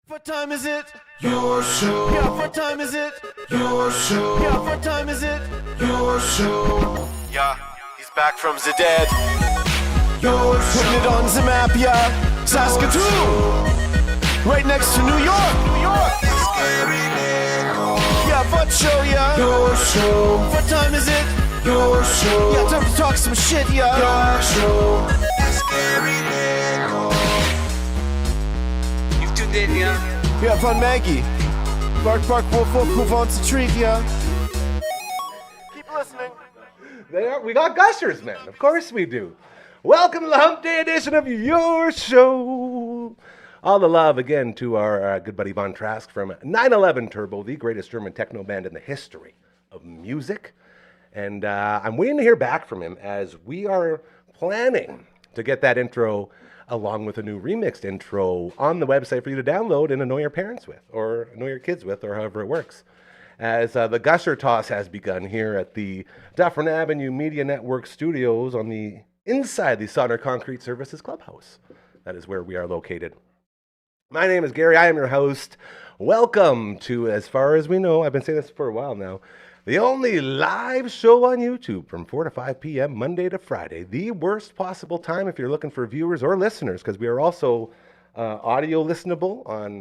What time is it? Your show. Yeah, what time is it? Your show. Yeah, what time is it? Your show. Yeah, he's back from the dead. Your show. Putting it on the map, yeah. Saskatoon. Right next to New York. New York. Yeah, what show, yeah. Your show. What time is it? Your show. Yeah, time to talk some shit, yeah. Your show. Yeah, fun Maggie. Bark, bark, wolf, wolf, who wants a treat, yeah? Keep listening. We got gushers, man. Of course we do. Welcome to the Hump Day edition of your show. All the love again to our good buddy Von Trask from 911 Turbo, the greatest German techno band in the history of music. And I'm waiting to hear back from him as we are planning to get that intro along with a new remixed intro on the website for you to download and annoy your parents with, or annoy your kids with, or however it works. As the Gusher Toss has begun here at the Dufferin Avenue Media Network studios on the inside the Solder Concrete Services Clubhouse. That is where we are located. My name is Gary. I am your host. Welcome to, as far as we know, I've been saying this for a while now, the only live show on YouTube from 4 to 5 p.m. Monday to Friday. The worst possible time if you're looking for viewers or listeners, because we are also audio listenable on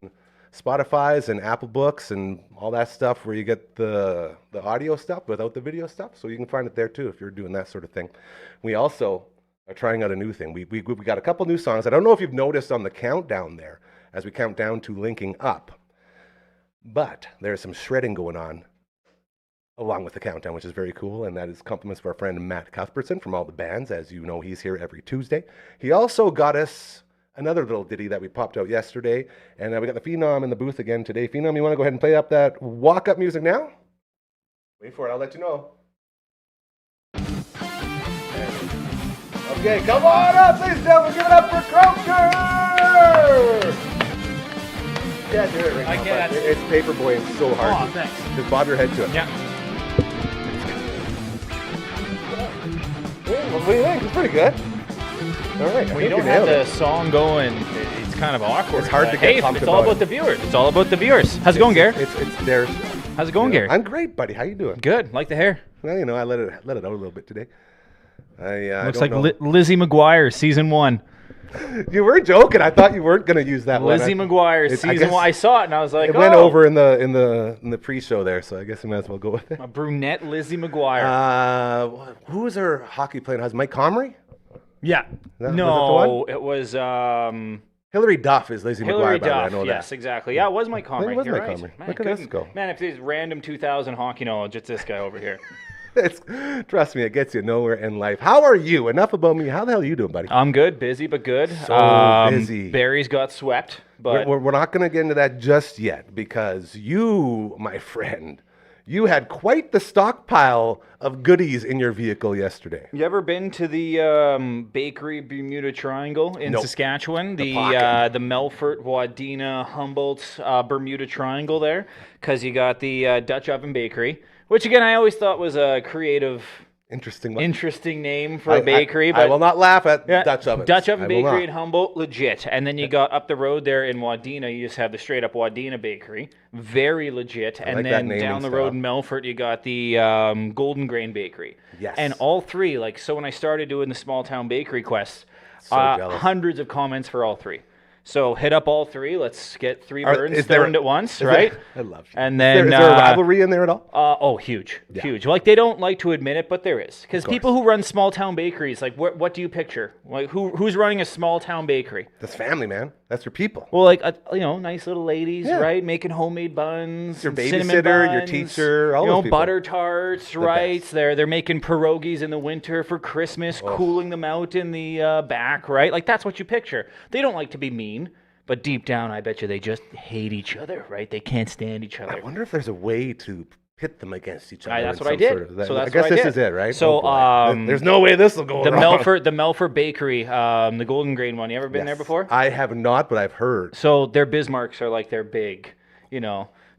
Spotify's and Apple Books and all that stuff where you get the audio stuff without the video stuff. So you can find it there too if you're doing that sort of thing. We also are trying out a new thing. We got a couple new songs. I don't know if you've noticed on the countdown there as we count down to linking up, but there's some shredding going on along with the countdown, which is very cool, and that is compliments of our friend Matt Cuthbertson from all the bands. As you know, he's here every Tuesday. He also got us another little ditty that we popped out yesterday, and we got the Phenom in the booth again today. Phenom, you want to go ahead and play up that walk-up music now? Wait for it, I'll let you know. Okay, come on up, ladies and gentlemen, give it up for Croker! Can't do it right now. I can't. It's Paperboy and so hard. Oh, thanks. Just bob your head to it. Yeah. What do you think? It's pretty good. All right. When you don't have the song going, it's kind of awkward. It's hard to get Hey, pumped it's all about about the viewers. It's all about the viewers. How's it going, Gary? It's theirs. How's it going, Gary? I'm great, buddy. How you doing? Good. Like the hair. Well, you know, I let it out a little bit today. Looks like Lizzie McGuire, season 1. You were joking. I thought you weren't going to use that Lizzie one. McGuire, season 1. I saw it and I was like, it went over in the pre-show there, so I guess we might as well go with it. A brunette Lizzie McGuire. Who was her hockey playing husband? Mike Comrie? Yeah. Was it Hillary Duff is Lizzie Hillary McGuire. By the way, Duff, I know yes, that. exactly. Yeah, it was Mike Comrie. It was You're Mike right. Comrie. Man, Look at this go. Man, if there's random 2000 hockey knowledge, it's this guy over here. Trust me, it gets you nowhere in life. How are you? Enough about me. How the hell are you doing, buddy? I'm good, busy but good. So busy. Barry's got swept, but we're not going to get into that just yet because you, my friend, you had quite the stockpile of goodies in your vehicle yesterday. You ever been to the bakery Bermuda Triangle in Nope. Saskatchewan? The The Melfort, Wadena, Humboldt Bermuda Triangle there? Because you got the Dutch Oven Bakery, which again I always thought was a creative, interesting name for a bakery. I will not laugh at Yeah, Dutch Oven. Dutch Oven Bakery in Humboldt, legit. And then you got up the road there in Wadena, you just have the straight up Wadena Bakery, very legit. And like that then naming down the style. road in Melfort, you got the Golden Grain Bakery. Yes. And all three, so when I started doing the small town bakery quests, So jealous. hundreds of comments for all three. So hit up all three. Let's get three birds stoned at once, right? I love you. And then is there a rivalry in there at all? Huge. Like they don't like to admit it, but there is. Because people who run small town bakeries, like what do you picture? Like who's running a small town bakery? That's family, man. That's your people. Well, nice little ladies, right? Making homemade buns, Your cinnamon babysitter, your buns, teacher, all those people. butter tarts, right? best. They're making pierogies in the winter for Christmas, cooling them out in the back, right? Like that's what you picture. They don't like to be mean. But deep down, I bet you they just hate each other, right? They can't stand each other. I wonder if there's a way to pit them against each other. That's what I did. I guess this is it, right? So, there's no way this will go wrong. The Melfort Bakery, the Golden Grain one. You ever been there before? I have not, but I've heard. So their Bismarcks are like their big,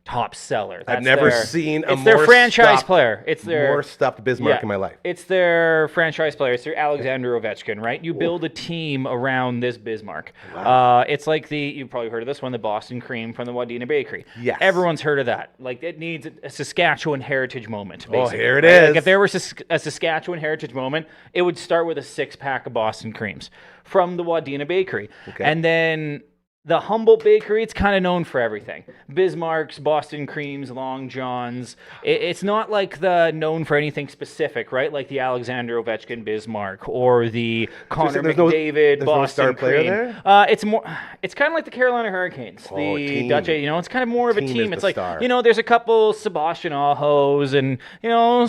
top seller. I've never seen a It's their more franchise stuffed- player. It's their more stuffed Bismarck in my life. It's their franchise player. It's their Alexander Ovechkin, right? You build a team around this Bismarck. Wow. It's like you've probably heard of this one, the Boston Cream from the Wadena Bakery. Yes. Everyone's heard of that. Like, it needs a Saskatchewan heritage moment, basically. Oh, here it right? is. Like, if there was a Saskatchewan heritage moment, it would start with a 6-pack of Boston Creams from the Wadena Bakery. Okay. And then the Humboldt Bakery, it's kind of known for everything. Bismarck's, Boston Creams, Long John's. It's not like known for anything specific, right? Like the Alexander Ovechkin Bismarck or the Connor McDavid there's no Boston star player Cream. there? It's kind of like the Carolina Hurricanes, the team. Dutch. It's kind of more of a Team team. is It's the like star. there's a couple Sebastian Ahos, and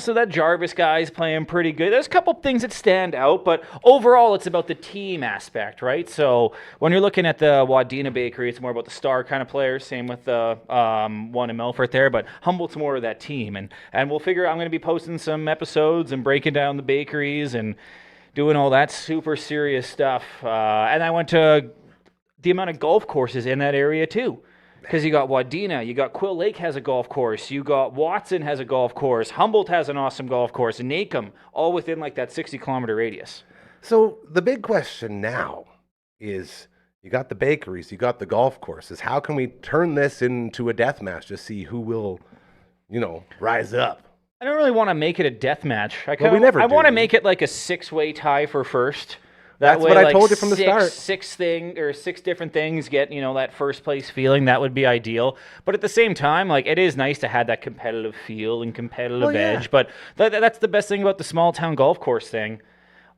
so that Jarvis guy's playing pretty good. There's a couple things that stand out, but overall, it's about the team aspect, right? So when you're looking at the Wadena Bakery, it's more about the star kind of players. Same with the one in Melfort there, but Humboldt's more of that team. And we'll figure. I'm going to be posting some episodes and breaking down the bakeries and doing all that super serious stuff. And I went to the amount of golf courses in that area too. Because you got Wadena, you got Quill Lake has a golf course, you got Watson has a golf course, Humboldt has an awesome golf course, and Nacum, all within like that 60-kilometer radius. So the big question now is, you got the bakeries, you got the golf courses. How can we turn this into a death match to see who will, rise up? I don't really want to make it a death match. I do. want to make it like a 6-way tie for first. That's way, what I like, told you from the start. Six different things get that first place feeling. That would be ideal. But at the same time, like, it is nice to have that competitive feel and competitive edge. But that's the best thing about the small town golf course thing.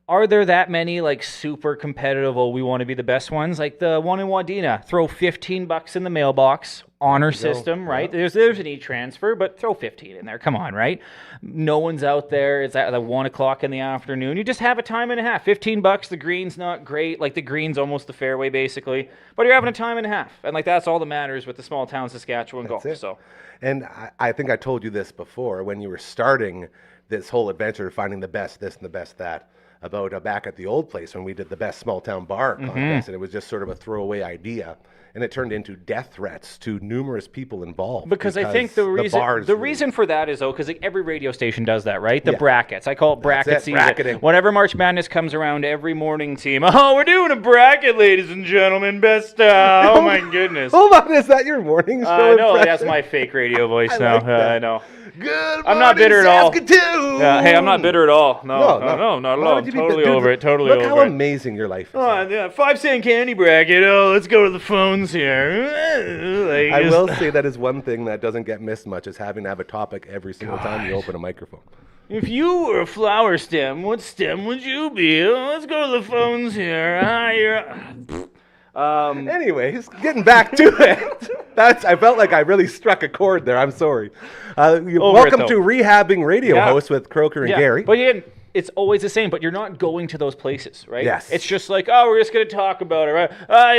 Are there that many like super competitive, we want to be the best ones? Like the one in Wadena, throw $15 in the mailbox, honor system, right? Yeah. There's an e-transfer, but throw 15 in there. Come on, right? No one's out there. It's at 1 o'clock in the afternoon. You just have a time and a half. $15. The green's not great. Like, the green's almost the fairway basically, but you're having a time and a half, and like that's all that matters with the small town Saskatchewan golf. it. So, And I think I told you this before when you were starting this whole adventure of finding the best this and the best that. About back at the old place when we did the best small town bar contest, and it was just sort of a throwaway idea, and it turned into death threats to numerous people involved. Because I think the reason for that is because like every radio station does that, right? The brackets. I call it bracket season. Bracketing. Whenever March Madness comes around, every morning team. Oh, we're doing a bracket, ladies and gentlemen. Best. Oh my goodness. Hold on, is that your morning show? No, impression? that's my fake radio voice now. like that. I know. Good morning, I'm not bitter at all. Saskatoon! Hey, I'm not bitter at all. No, not at Why all. would you be Totally bitter? over it. Totally Look over how it. amazing your life is. Oh, yeah, 5-cent candy bracket. Oh, let's go to the phones here. I will say that is one thing that doesn't get missed much, is having to have a topic every single time you open a microphone. If you were a flower stem, what stem would you be? Oh, let's go to the phones here. Anyways, getting back to it. I felt like I really struck a chord there. I'm sorry. Welcome to Rehabbing Radio Host with Croker and Gary. But again, it's always the same, but you're not going to those places, right? Yes. It's just like, we're just going to talk about it, right?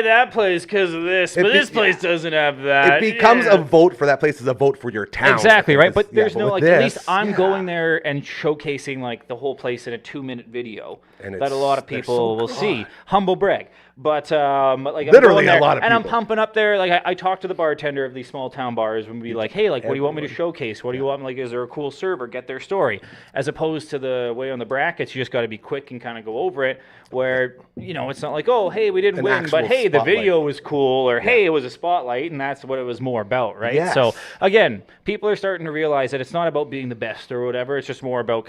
That place because of this, but this place doesn't have that. It becomes a vote for that place is a vote for your town. Exactly, right? But there's no, like, at least I'm yeah. going there and showcasing, like, the whole place in a 2-minute video And that a lot of people will see. Humble brag. But like, literally I'm a lot of and people. I'm pumping up there. Like, I talk to the bartender of these small town bars and be like, hey, like, what do you want me to showcase? What do you want? Like, is there a cool server? Get their story. As opposed to the way on the brackets, you just got to be quick and kind of go over it. Where it's not like, oh, hey, we didn't win, but hey, the video was cool, or hey, it was a spotlight, and that's what it was more about, right? Yes. So again, people are starting to realize that it's not about being the best or whatever. It's just more about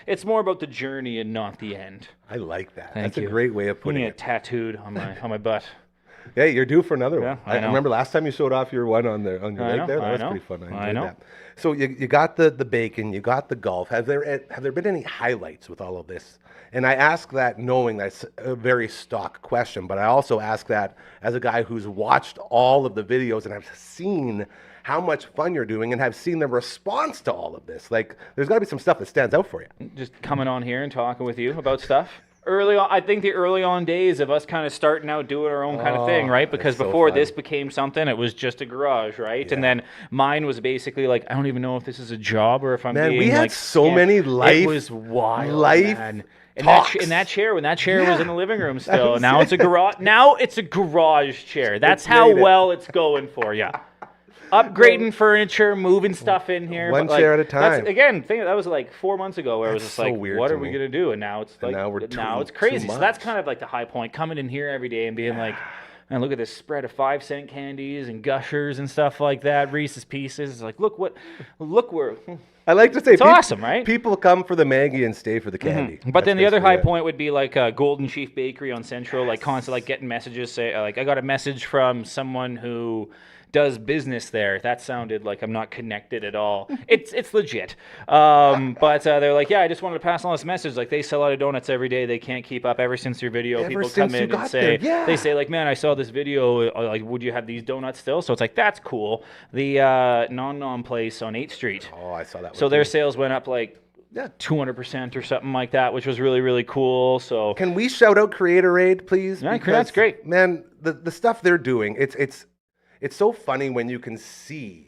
it's more about the journey and not the end. I like that. Thank That's you. a great way of putting Putting it. it tattooed on my butt. Hey, you're due for another Yeah, one. I know. remember last time you showed off your one on your leg there. That was pretty fun. I enjoyed that. So you got the bacon, you got the golf. Have there been any highlights with all of this? And I ask that knowing that's a very stock question, but I also ask that as a guy who's watched all of the videos and have seen how much fun you're doing and have seen the response to all of this. Like, there's got to be some stuff that stands out for you. Just coming on here and talking with you about stuff. I think the early on days of us kind of starting out doing our own kind of thing, right? Because that's so before fun. this became something, it was just a garage, right? Yeah. And then mine was basically like, I don't even know if this is a job or if I'm Man, being we had like, so many life. It was wild, life man. And talks. when that chair was in the living room still. was Now it's a garage. Now it's a garage chair. That's how made it. well it's going for you. upgrading furniture, moving stuff in here. One but, like, chair at a time. That was like 4 months ago where it was just so like, weird what to are we me. going to do? And now it's like, now it's crazy. too So that's much. kind of like the high point, coming in here every day and being like, man, look at this spread of 5-cent candies and Gushers and stuff like that, Reese's Pieces. It's like, look where. I like to say It's awesome, right? People come for the Maggie and stay for the candy. But then the other high point. point would be like Golden Chief Bakery on Central, like constantly like getting messages say like I got a message from someone who does business there. That sounded like I'm not connected at all. It's legit. But they're like, yeah, I just wanted to pass on this message. Like they sell out of donuts every day. They can't keep up ever since your video. Ever People since come you in got and say, there, yeah. they say like, man, I saw this video. Like, would you have these donuts still? So it's like, that's cool. The Non place on 8th Street. Oh, I saw that one. So their sales went up like 200% or something like that, which was really, really cool. So Can we shout out Creator Aid, please? Yeah, Because, that's great. Man, the stuff they're doing, it's so funny when you can see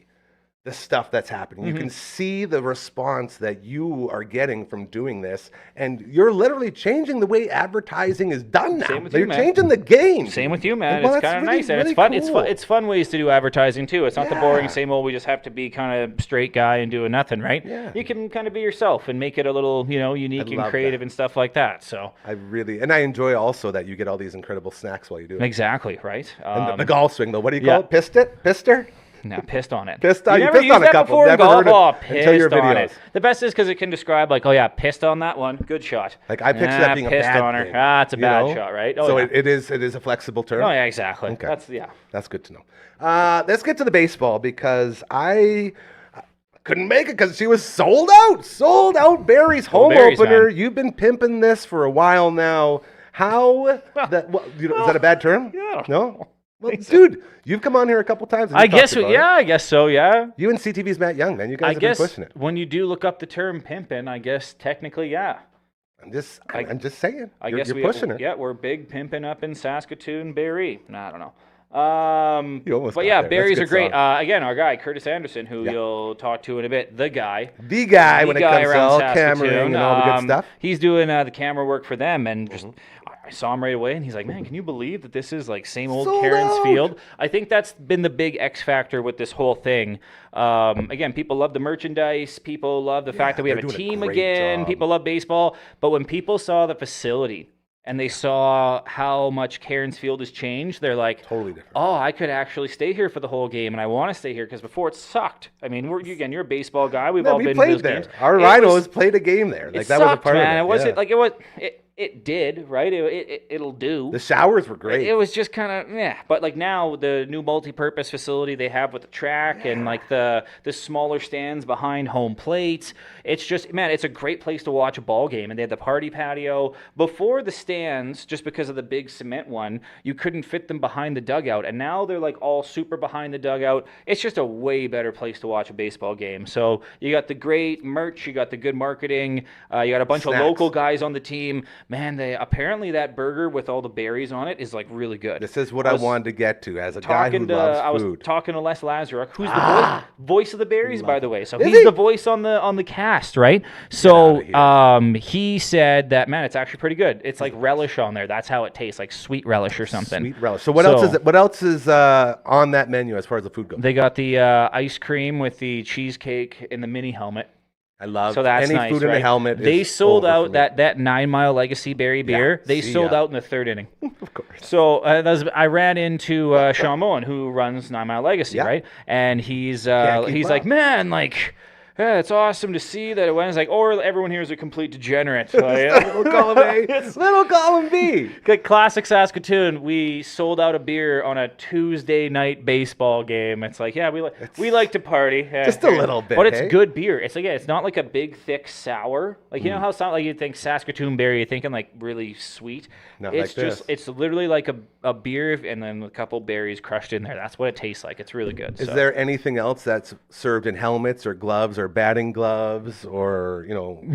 the stuff that's happening. You can see the response that you are getting from doing this, and you're literally changing the way advertising is done now. Same with you, You're man. changing the game. Same with you, man. Well, It's that's kind of really, nice, and really it's fun. cool. It's fun ways to do advertising too. It's not the boring Yeah. same old. We just have to be kind of straight guy and doing nothing, right? Yeah. You can kind of be yourself and make it a little, unique and love creative that. and stuff like that. So I enjoy also that you get all these incredible snacks while you do it. exactly right. And the golf swing, though. What do you yeah. call it? Pister? No, pissed on it. Pissed on- you never pissed used on a that couple. before in Never golf? heard it Oh, until your pissed on videos. it. The best is because it can describe like, oh yeah, pissed on that one. Good shot. Like, I picture that being a pissed bad on her. thing, It's a you bad know? shot, right? Oh, So yeah. it is a flexible term. Oh yeah, exactly. Okay. That's good to know. Let's get to the baseball because I couldn't make it because she was sold out. Sold out Barry's home Barry's, opener. man. You've been pimping this for a while now. How is that a bad term? Yeah. No? Well, dude, you've come on here a couple times. And I you've talked guess, about it. I guess so, yeah. You and CTV's Matt Young, man. You guys I have guess been pushing it. when you do look up the term pimpin', I guess technically, yeah. I'm just saying. I You're guess pushing it. Yeah, we're big pimping up in Saskatoon, Barrie. No, I don't know. You almost But got yeah, there. That's a berries good are great. song. Again, our guy Curtis Anderson, who Yeah. you'll talk to in a bit, the guy When it comes to around all Saskatoon, cameraing and all the good stuff. He's doing the camera work for them, and just I saw him right away, and he's like, "Man, can you believe that this is like same old Sold Karen's out. Field?" I think that's been the big X factor with this whole thing. Again, people love the merchandise. People love the fact that we have a they're doing a team great again. job. People love baseball, but when people saw the facility and they saw how much Karen's Field has changed, they're like, Totally different. oh, I could actually stay here for the whole game, and I want to stay here because before it sucked. I mean, you're a baseball guy. We've No, all we been to played those there. games. Our It Rhinos was- played a game there. Like it that was a sucked, part man. of it. It wasn't it did, right? It'll do. The showers were great. It was just kind of but like now the new multi-purpose facility they have with the track and like the smaller stands behind home plate. It's just, man, it's a great place to watch a ball game. And they had the party patio before the stands, just because of the big cement one. You couldn't fit them behind the dugout, and now they're like all super behind the dugout. It's just a way better place to watch a baseball game. So you got the great merch, you got the good marketing, you got a bunch Snacks. of local guys on the team. Man, apparently that burger with all the berries on it is like really good. This is what I was wanted to get to as a guy who loves I was food. talking to Les Lazaruk, who's the voice of the berries, by the way. So Is he's he? the voice on the cast, right? So outta he said that, man, it's actually pretty good. It's like relish on there. That's how it tastes, like sweet relish or something. Sweet relish. So what else is on that menu as far as the food goes? They got the ice cream with the cheesecake in the mini helmet. I love So that's any nice, food in right? the helmet. They is sold over for out me. that 9 Mile Legacy Berry beer. They see sold ya. out in the third inning. Of course. So I ran into Sean Moen, who runs 9 Mile Legacy, Yeah. right? And he's keep like, up. man, like, yeah, it's awesome to see that it went. It's like, or everyone here is a complete degenerate. So, Little column A, little column B. like classic Saskatoon, we sold out a beer on a Tuesday night baseball game. It's like, yeah, we like to party. Yeah, Just a little bit, But it's hey? good beer. It's like, yeah, it's not like a big, thick sour. Like, you know how like you think Saskatoon berry, you're thinking like really sweet. Not It's like just, this. it's literally like a beer and then a couple berries crushed in there. That's what it tastes like. It's really good. Is so. there anything else that's served in helmets or gloves or batting gloves or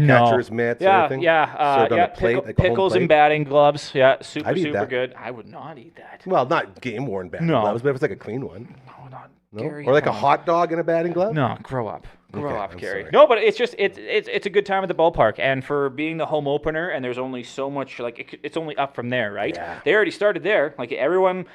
catcher's mitts or anything? Served on a plate, like a home pickles plate? and batting gloves. Yeah, super I'd eat that. good. I would not eat that. Well, not game worn batting No. gloves, but if it's like a clean one. No, not No? Gary. Or like a come on. hot dog in a batting glove? No, grow up. Grow Okay, up, I'm Gary. sorry. No, but it's just it's a good time at the ballpark, and for being the home opener, and there's only so much it's only up from there, right? Yeah. They already started there. Like everyone,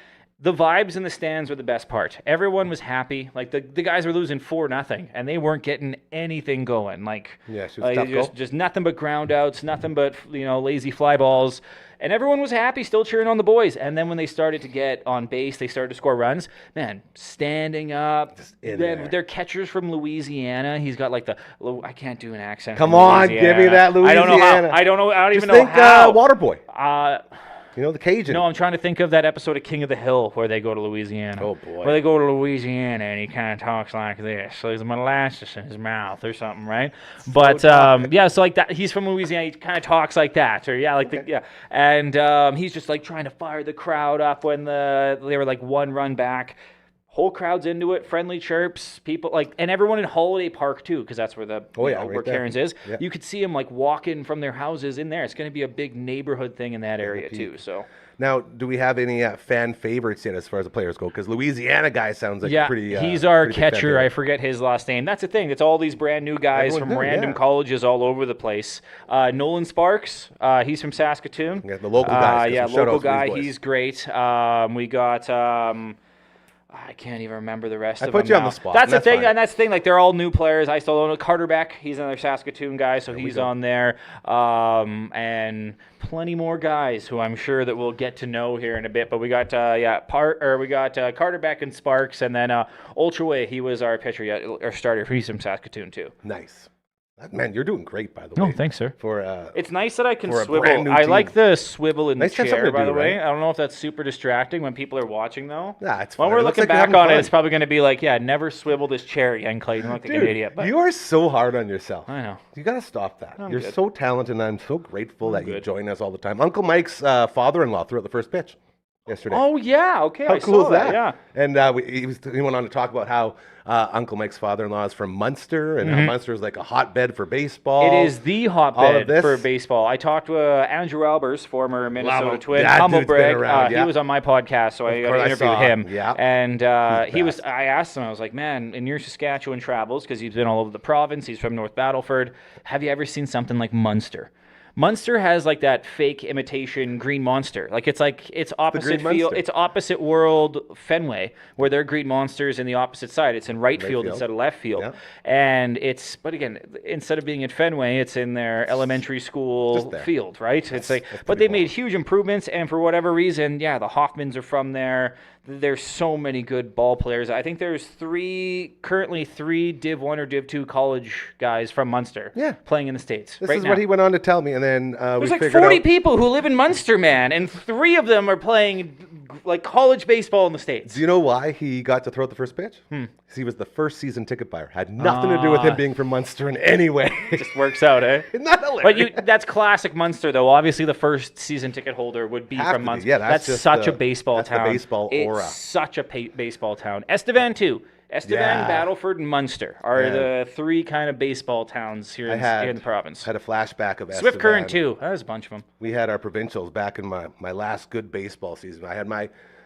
The vibes in the stands were the best part. Everyone was happy. Like the guys were losing 4-0, and they weren't getting anything going. Like Yeah, she was a tough goal. just nothing but ground outs, nothing but lazy fly balls, and everyone was happy, still cheering on the boys. And then when they started to get on base, they started to score runs. Man, standing up. They're catchers from Louisiana. He's got like I can't do an accent. Come from on, Louisiana. give me that Louisiana. I don't know. I don't Just even know think how. Waterboy. The Cajun. No, I'm trying to think of that episode of King of the Hill where they go to Louisiana. Oh, boy. Where they go to Louisiana and he kind of talks like this. So there's molasses in his mouth or something, right? But, so like that. He's from Louisiana. He kind of talks like that. Or, And he's just like trying to fire the crowd up when they were like one run back. Whole crowd's into it, friendly chirps, people and everyone in Holiday Park too, because that's where where Karen's is. Yeah. You could see them like walking from their houses in there. It's going to be a big neighborhood thing in that area too. So now, do we have any fan favorites yet as far as the players go? Because Louisiana guy sounds like a pretty. He's our pretty big fan catcher. favorite. I forget his last name. That's the thing. It's all these brand new guys Everyone's from new, random colleges all over the place. Nolan Sparks. He's from Saskatoon. Yeah, the local guys. Local guy. He's great. We got. I can't even remember the rest of them. I put you now. on the spot. That's the thing, fine. and that's the thing. Like they're all new players. I still don't know Carter Beck. He's another Saskatoon guy, so he's on there. And plenty more guys who I'm sure that we'll get to know here in a bit. But we got Carter Beck and Sparks, and then Ultraway. He was our pitcher, our starter. He's from Saskatoon too. Nice. Man, you're doing great, by the way. Oh, thanks, sir. It's nice that I can for a swivel. brand new I team. like the swivel in Nice to the have something chair, to by do, the way. right? I don't know if that's super distracting when people are watching, though. Nah, it's when fine. we're It looks looking like back you're on having it, it's fun. probably going to be like, never swivel this chair again, Clayton. Look like an idiot. But You are so hard on yourself. I know. You got to stop that. You're good. so talented, and I'm so grateful that you good. join us all the time. Uncle Mike's father-in-law threw out the first pitch yesterday. Oh, yeah. Okay, How I cool saw is that? Yeah. And he went on to talk about how Uncle Mike's father-in-law is from Munster, and how Munster is like a hotbed for baseball. It is the All of hotbed this. for baseball. I talked to Andrew Albers, former Minnesota Wow. Twin, That humble dude's been brag. around, yeah. He was on my podcast, so I got course, to I interview saw him. him, yeah. And He's I asked him, I was like, man, in your Saskatchewan travels, because he's been all over the province, he's from North Battleford, have you ever seen something like Munster? Munster has like that fake imitation Green Monster. Like it's opposite Green field. Monster. It's opposite world Fenway, where their Green Monsters in the opposite side. It's in right field field. instead of left field. Yeah. And but again, instead of being at Fenway, it's in their elementary school Just there. field, right? It's like, that's but pretty they made huge improvements, and for whatever reason, the Hoffmans are from there. There's so many good ball players. I think there's currently three Div 1 or Div 2 college guys from Munster playing in the States This right is now. what he went on to tell me, and then There's we like figured 40 out. people who live in Munster, man, and 3 of them are playing like college baseball in the States. Do you know why he got to throw out the first pitch? Because he was the first season ticket buyer. Had nothing to do with him being from Munster in any way. Just works out, eh? Isn't that hilarious? But that's classic Munster, though. Obviously, the first season ticket holder would be Have from to be. Munster. Yeah, that's just such the- a baseball that's the town. baseball aura. It's such a baseball town. Estevan, too. Estevan, Yeah. Battleford, and Munster are Man. the 3 kind of baseball towns here in the province. had a flashback of Swift Current, Estevan. too. There's a bunch of them. We had our provincials back in my last good baseball season. I had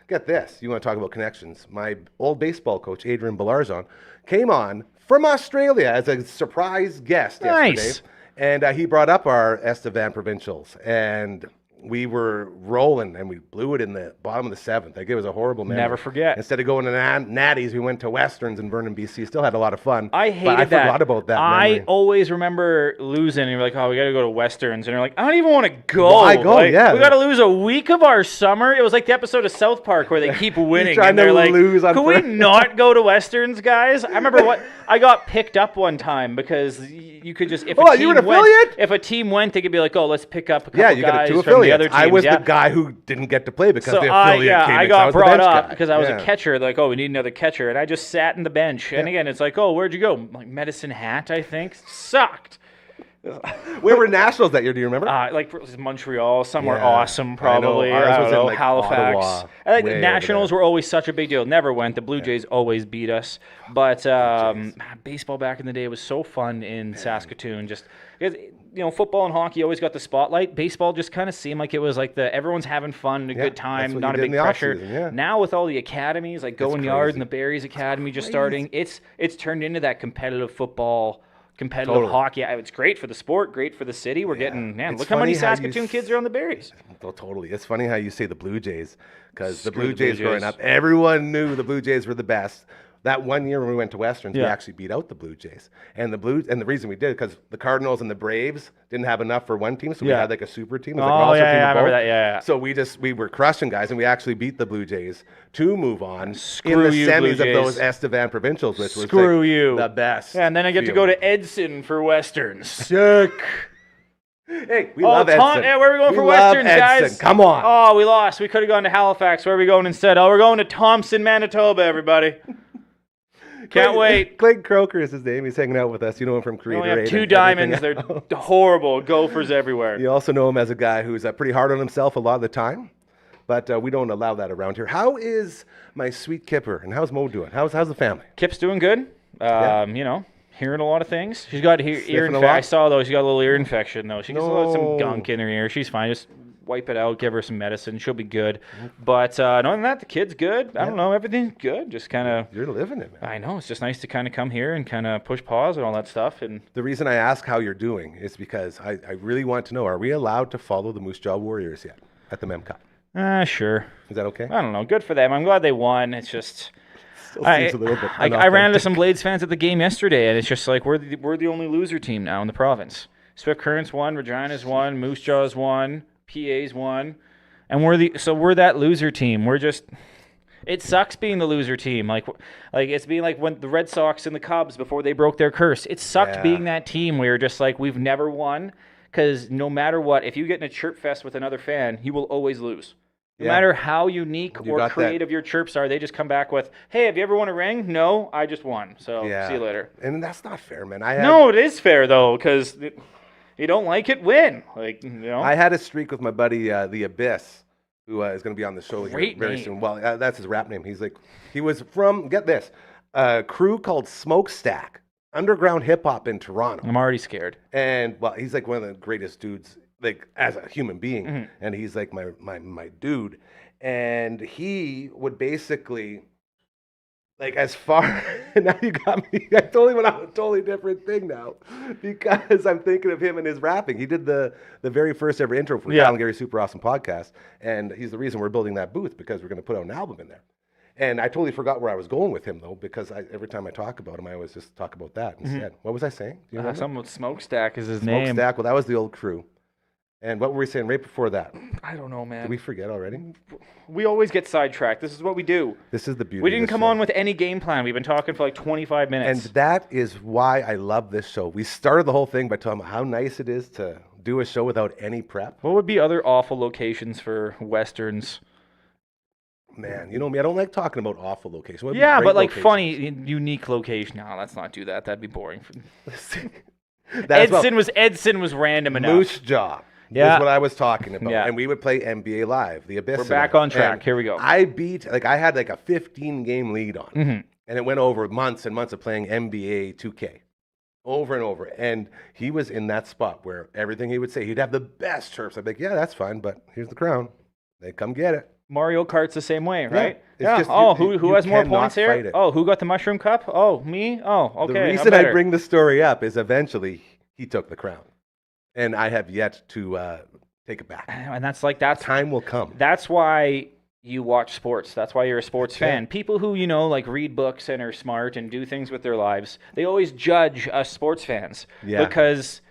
get this, you want to talk about connections. My old baseball coach, Adrian Balarzon, came on from Australia as a surprise guest Nice. yesterday. And he brought up our Estevan provincials. And we were rolling, and we blew it in the bottom of the 7th. Like, it was a horrible memory. Never forget. Instead of going to Natties, we went to Westerns in Vernon, BC. Still had a lot of fun. I hated but I that. forgot about that I memory. always remember losing, and you're like, "Oh, we got to go to Westerns," and you're like, "I don't even want to go. Why go? Like, Yeah. we got to lose a week of our summer." It was like the episode of South Park where they keep winning, trying and they're to like, lose on "Can we purpose." not go to Westerns, guys?" I remember I got picked up one time because you could just if Oh, a you team were an went, affiliate? if a team went, they could be like, "Oh, let's pick up a couple Yeah, you got guys 2 from the affiliates. other teams." I was yeah. the guy who didn't get to play because So the affiliate came I in, 'cause got was the brought bench up guy. because I was Yeah. a catcher. Like, oh, we need another catcher, and I just sat in the bench. And again, it's like, oh, where'd you go? Like Medicine Hat, I think. Sucked. Where were nationals that year? Do you remember? Like it was Montreal, some were Yeah, awesome, I know. probably. Ours I was don't in, know, like, Halifax. Ottawa, I think way over nationals there. were always such a big deal. Never went. The Blue Jays always beat us. But baseball back in the day was so fun in Saskatoon. Just because football and hockey always got the spotlight. Baseball just kind of seemed like it was like everyone's having fun, a good that's time, what not you a did big in the pressure. off-season, yeah. Now with all the academies like Going Yard crazy. and the Berries Academy just starting, it's turned into that competitive football competitive Totally. hockey. Yeah, it's great for the sport, great for the city. We're getting, man, It's look how many funny how you Saskatoon kids are on the Berries. Oh, totally. It's funny how you say the Blue Jays, because the Screw Blue the Blue Jays growing Jays. up, everyone knew the Blue Jays were the best. That one year when we went to Westerns, we Yeah. actually beat out the Blue Jays. And the reason we did, because the Cardinals and the Braves didn't have enough for one team, so we Yeah. had like a super team. It was like Oh, an all-star yeah, team yeah, of I remember both. that, yeah. So we were crushing guys, and we actually beat the Blue Jays to move on Screw in the you, Blue semis of those Jays. Estevan Provincials, which was Screw like you. the best. Yeah, and then I get to go to Edson for Westerns. Sick. Hey, we love Edson. Yeah, where are we going We for love Westerns, Edson. guys? Come on. Oh, we lost. We could have gone to Halifax. Where are we going instead? Oh, we're going to Thompson, Manitoba, everybody. Can't wait. Clayton Croker is his name. He's hanging out with us. You know him from We Creator only have Aid 2 and diamonds. everything They're else. horrible. Gophers everywhere. You also know him as a guy who's pretty hard on himself a lot of the time, but we don't allow that around here. How is my sweet Kipper, and how's Mo doing? How's the family? Kip's doing good. You know, hearing a lot of things. She's got ear Sniffing a infection. lot? I saw though. She got a little ear infection though. She gets some No. gunk in her ear. She's fine. Just wipe it out. Give her some medicine. She'll be good. But other than that, the kid's good. I don't know. Everything's good. Just kind of. You're living it, man. I know. It's just nice to kind of come here and kind of push pause and all that stuff. And The reason I ask how you're doing is because I really want to know, are we allowed to follow the Moose Jaw Warriors yet at the Mem Cup? sure. Is that okay? I don't know. Good for them. I'm glad they won. It's just. Still I, seems a little bit I ran into unauthentic. some Blades fans at the game yesterday, and it's just like we're the only loser team now in the province. Swift Currents won, Regina's won, Moose Jaws won, PA's won, and we're that loser team. We're just. It sucks being the loser team. Like it's being like when the Red Sox and the Cubs before they broke their curse. It sucked Yeah. being that team where you're just like we've never won because no matter what, if you get in a chirp fest with another fan, you will always lose. No Yeah. matter how unique You or got that. creative your chirps are, they just come back with, "Hey, have you ever won a ring?" "No, I just won." So Yeah. see you later. And that's not fair, man. No, it is fair though, because you don't like it, win. Like I had a streak with my buddy, the Abyss, who is going to be on the show here Great very name. soon. Well, that's his rap name. He was from, get this, a crew called Smokestack, underground hip hop in Toronto. I'm already scared. And well, he's like one of the greatest dudes, like as a human being. Mm-hmm. And he's like my dude. And he would basically, like, as far now you got me. I totally went on a totally different thing now because I'm thinking of him and his rapping. He did the very first ever intro for Yeah. Kyle and Gary's Super Awesome podcast, and he's the reason we're building that booth because we're going to put out an album in there. And I totally forgot where I was going with him though because every time I talk about him, I always just talk about that instead. What was I saying? Do you remember? Some with Smokestack is his name. Smokestack. Well, that was the old crew. And what were we saying right before that? I don't know, man. Did we forget already? We always get sidetracked. This is what we do. This is the beauty. We of didn't this come show. on with any game plan. We've been talking for like 25 And minutes. that is why I love this show. We started the whole thing by telling them how nice it is to do a show without any prep. What would be other awful locations for Westerns? Man, you know me, I don't like talking about awful locations. What would be Yeah, great but like locations? funny, unique location. No, let's not do that. That'd be boring. That's what- Edson was random enough. Moose Jaw. Yeah. Is what I was talking about. Yeah. And we would play NBA Live, the Abyss. We're and back I. on track. And Here we go. I had like a 15-game lead on. Mm-hmm. And it went over months and months of playing NBA 2K. Over and over. And he was in that spot where everything he would say, he'd have the best chirps. I'd be like, yeah, that's fine, but here's the crown. They come get it. Mario Kart's the same way, right? It's just Oh, you who has more cannot points fight here? it. Oh, who got the mushroom cup? Oh, me? Oh, okay. The I'm reason I better. bring the story up is eventually he took the crown. And I have yet to take it back. And that's Time will come. That's why you watch sports. That's why you're a sports That's fan. it. People who, like read books and are smart and do things with their lives, they always judge us sports fans. Yeah. Because,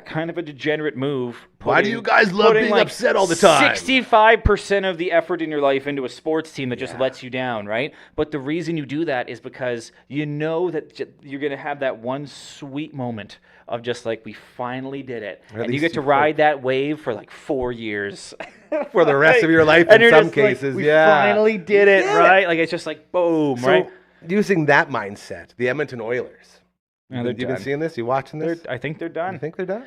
kind of a degenerate move. Why do you guys love putting, being like, upset all the time? 65% of the effort in your life into a sports team that just Yeah. lets you down, right? But the reason you do that is because you know that you're going to have that one sweet moment of just like, we finally did it. Or at And you least get to you ride that wave for like 4 years. For the rest of your life And in you're some just like, cases. we yeah. finally did it, Yeah. right? Like, it's just like, boom, So, right? using that mindset, the Edmonton Oilers. Yeah, they're You've been done. seeing this? You watching this? I think they're You done. think they're done?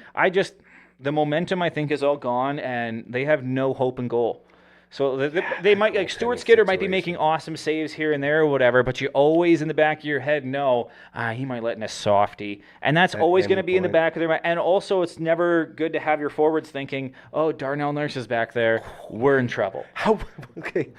The momentum, I think, is all gone, and they have no hope and goal. So they might, like Stuart Skinner might be making awesome saves here and there or whatever, but you always in the back of your head know he might let in a softie. And that's always going to be in the back of their mind. And also it's never good to have your forwards thinking, oh, Darnell Nurse is back there. We're in trouble. How? Okay.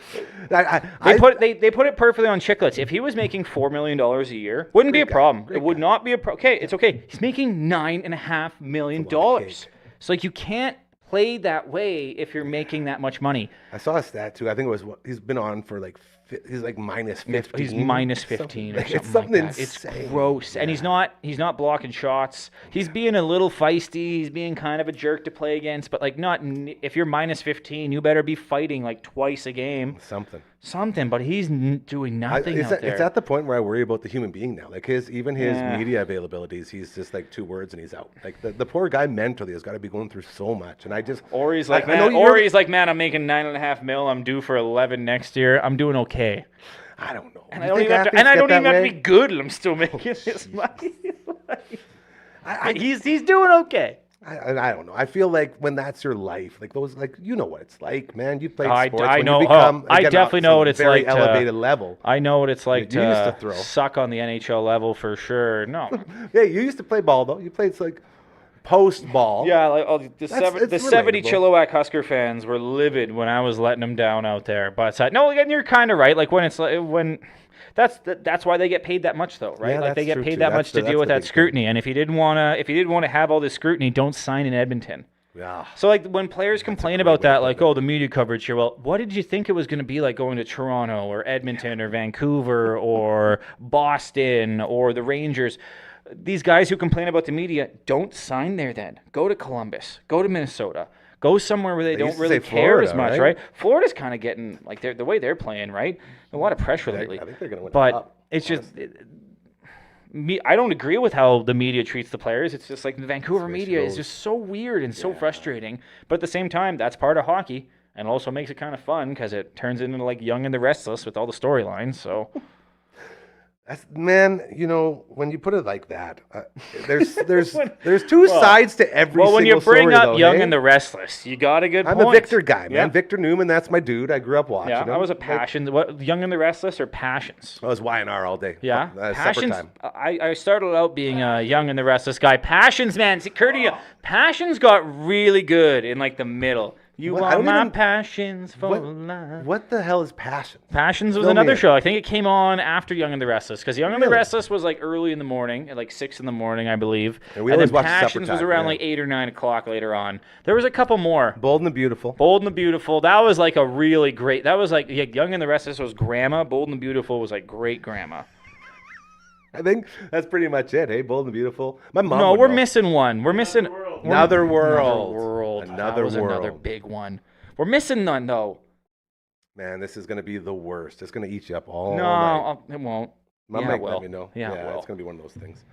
They put it perfectly on Chicklets. If he was making $4 million a year, wouldn't be a problem. It would not be a problem. Okay, it's okay. He's making $9.5 million. So like you can't play that way if you're making that much money. I saw a stat too. I think it was he's been on for like he's like minus 15. He's minus 15 or something. It's something like that. insane. It's gross. Yeah. And he's not blocking shots. He's being a little feisty. He's being kind of a jerk to play against, but like if you're minus 15, you better be fighting like twice a game. Something, but he's doing nothing out there. It's at the point where I worry about the human being now. Like his media availabilities, he's just like 2 words and he's out. Like the poor guy mentally has got to be going through so much. And I just he's like, man, I'm making $9.5 million. I'm due for 11 next year. I'm doing okay. I don't know. And I don't even have to be good. And I'm still making this money. He's doing okay. I don't know. I feel like when that's your life, like those, like you know what it's like, man. You played sports. I know. I definitely know what it's like. Very elevated level. I know what it's like you used to throw. Suck on the NHL level for sure. No. Yeah, you used to play ball though. You played like post ball. Yeah, like the 70 Chilliwack Husker fans were livid when I was letting them down out there. But no, again, you're kind of right. Like when. That's why they get paid that much, though, right? Yeah, like they get paid that much to deal with that scrutiny. And if you didn't want to have all this scrutiny, don't sign in Edmonton. Yeah. So like when players complain about that, like, oh, the media coverage here. Well, what did you think it was going to be like going to Toronto or Edmonton or Vancouver or Boston or the Rangers? These guys who complain about the media, don't sign there. Then go to Columbus, go to Minnesota. Go somewhere where they don't really care as much, right? Florida's kind of getting, like, the way they're playing, right? A lot of pressure lately. I think they're going to win. But it's just, I don't agree with how the media treats the players. It's just like the Vancouver media is just so weird and so frustrating. But at the same time, that's part of hockey and also makes it kind of fun because it turns into, like, Young and the Restless with all the storylines, so... Man, you know, when you put it like that, there's 2 sides to every single story. Well, when you bring up Young and the Restless, you got a good point. I'm a Victor guy, man. Yeah. Victor Newman, that's my dude. I grew up watching him. I was a Passions. What, Young and the Restless or Passions? I was Y&R all day. Yeah, Passions. I started out being a Young and the Restless guy. Passions, man. See, Curdy, Passions got really good in like the middle. Passions for life. What the hell is Passions? Passions was another show. I think it came on after Young and the Restless because Young and the Restless was like early in the morning, at like 6 in the morning, I believe. And then Passions was around like 8 or 9 o'clock later on. There was a couple more. Bold and the Beautiful. Bold and the Beautiful. That was like a really great. That was like Young and the Restless was Grandma. Bold and the Beautiful was like Great Grandma. I think that's pretty much it. Hey, Bold and Beautiful. My mom. No, we're missing one. We're missing Another World. That was another big one. We're missing none though. Man, this is going to be the worst. It's going to eat you up all night. No, it won't. Mom might let me know. Yeah, it's going to be one of those things.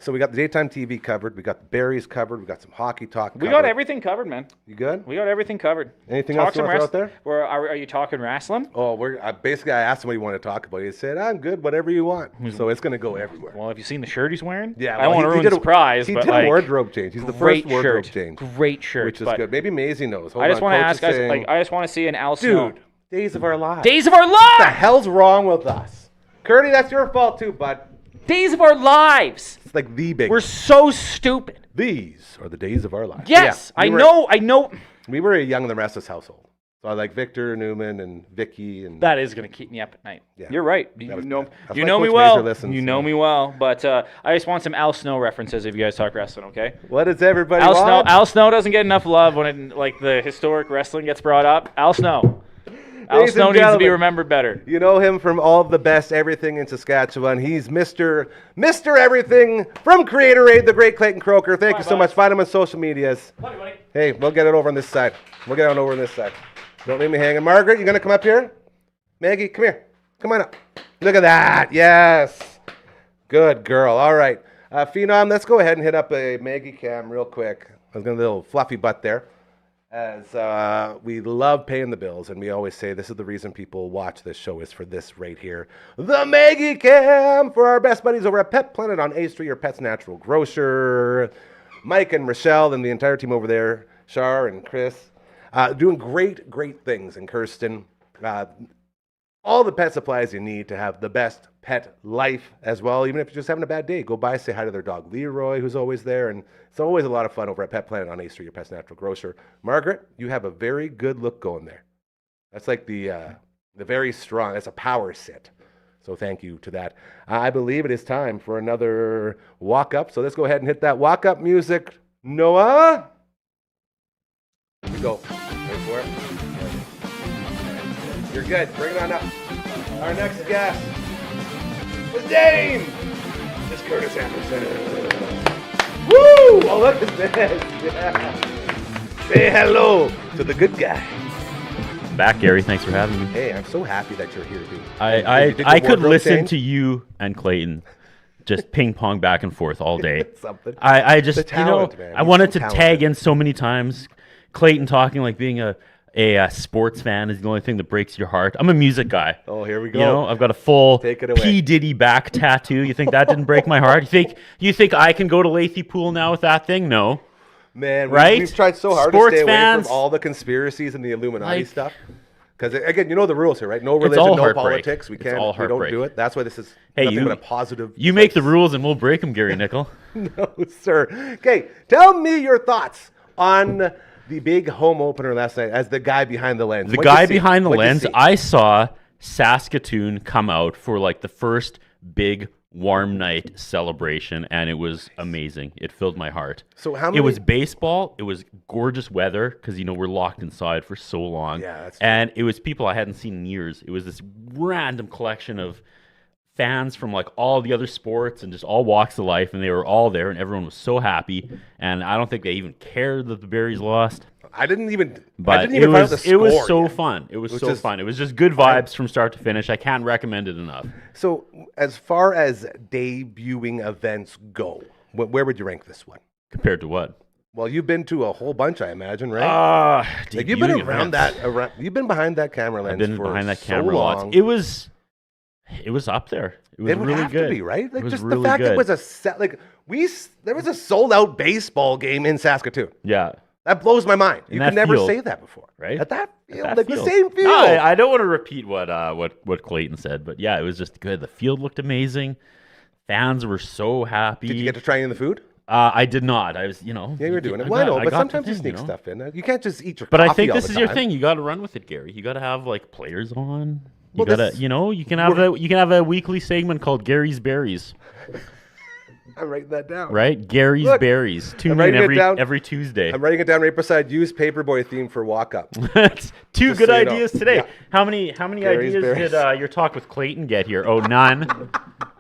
So we got the daytime TV covered. We got the berries covered. We got some hockey talk covered. We got everything covered, man. You good? We got everything covered. Anything else you want to throw out there? Are you talking wrestling? Oh, basically I asked him what he wanted to talk about. He said, I'm good, whatever you want. So it's going to go everywhere. Well, have you seen the shirt he's wearing? Yeah. I don't want to ruin the surprise, He but did a wardrobe change. He's the first wardrobe change. Great shirt. Which is good. Maybe Maisie knows. I just want to ask guys, I just want to see an Al Snow. Dude, Days of Our Lives. Days of Our Lives! What the hell's wrong with us? Curdy, that's your fault too, bud. Days of Our Lives. It's like the big. We're so stupid. These are the days of our lives. Yes, I know. We were a Young and the Restless household. So I like Victor Newman and Vicky and. That is going to keep me up at night. Yeah. You're right. You know me well. You know me well. But I just want some Al Snow references if you guys talk wrestling, okay? What does everybody want? Al Snow doesn't get enough love when the historic wrestling gets brought up. Al Snow. Al Snow needs to be remembered better. You know him from all of the best everything in Saskatchewan. He's Mr. Everything from Creator Aid, the great Clayton Croker. Thank you so much. Find him on social medias. Buddy. Hey, we'll get it over on this side. Don't leave me hanging. Margaret, you going to come up here? Maggie, come here. Come on up. Look at that. Yes. Good girl. All right. Phenom, let's go ahead and hit up a Maggie cam real quick. I was going to do a little fluffy butt there. As we love paying the bills, and we always say this is the reason people watch this show is for this right here. The Maggie Cam for our best buddies over at Pet Planet on A Street, your pet's natural grocer. Mike and Rochelle and the entire team over there, Shar and Chris. Doing great things in Kirsten. All the pet supplies you need to have the best pet life as well. Even if you're just having a bad day, go by, say hi to their dog Leroy, who's always there. And it's always a lot of fun over at Pet Planet on A Street, your pet's natural grocer. Margaret, you have a very good look going there. That's like the very strong, that's a power sit. So thank you to that. I believe it is time for another walk up. So let's go ahead and hit that walk up music. Noah? Here we go. Wait for it. You're good. Bring it on up. Our next guest is Dane. It's Curtis Anderson. Woo! Oh, look at this. Yeah. Say hello to the good guy. Back, Gary. Thanks for having me. Hey, I'm so happy that you're here, dude. I could listen to you and Clayton just ping pong back and forth all day. Something. I just, The talent, man. I He's wanted so to talented. tag in so many times. Clayton talking like being a sports fan is the only thing that breaks your heart. I'm a music guy. Oh, here we go. You know, I've got a full Take it away. P. Diddy back tattoo. You think that didn't break my heart? You think I can go to Lathy Pool now with that thing? No. Man, Right? we've tried so hard Sports to stay away fans, from all the conspiracies and the Illuminati like- stuff. Because again, you know the rules here, right? No all religion, no heartbreak. politics. We It's can't. all We don't heartbreak. do it. That's why this is Hey, nothing you- but a positive. You make the place. rules and we'll break them, Gary Nickel. No, sir. Okay, tell me your thoughts on the big home opener last night as the guy behind the lens. The What'd you guy see? behind the What'd you lens, see? I saw Saskatoon come out for like the first big warm night celebration, and it was amazing. It filled my heart. So how It was many- baseball. It was gorgeous weather because we're locked inside for so long. Yeah, that's true. and it was people I hadn't seen in years. It was this random collection of fans from like all the other sports and just all walks of life, and they were all there, and everyone was so happy. And I don't think they even cared that the Berries lost. I didn't even. But I didn't even it find out was the score so yet. fun. It was Which so is- fun. It was just good vibes from start to finish. I can't recommend it enough. So, as far as debuting events go, where would you rank this one? Compared to what? Well, you've been to a whole bunch, I imagine, right? Like you've been debuting events. You've been behind that camera lens. I've been for behind that so camera lots. long. It was up there. It was It would really have good. to be, right? Like it was just really the fact good. it was a set. Like there was a sold out baseball game in Saskatoon. Yeah. That blows my mind. You that could never field, say that before, right? At that field, That like field. the same field. No, I don't want to repeat what Clayton said, but yeah, it was just good. The field looked amazing. Fans were so happy. Did you get to try any of the food? I did not. I was, Yeah, you were doing it. I Well, I got- know, I but got sometimes the you thing, sneak know? stuff in. You can't just eat your But coffee I think all this the is your time. thing. You got to run with it, Gary. You got to have like players on. You Well, gotta, this- you can have a weekly segment called Gary's Berries, I'm writing that down. right? Gary's Look, Berries. Tune in writing it down. every Tuesday. I'm writing it down right beside use Paperboy theme for walk up. That's two Just good so you know. ideas today. Yeah. How many Gary's ideas Berries. did your talk with Clayton get here? Oh, none.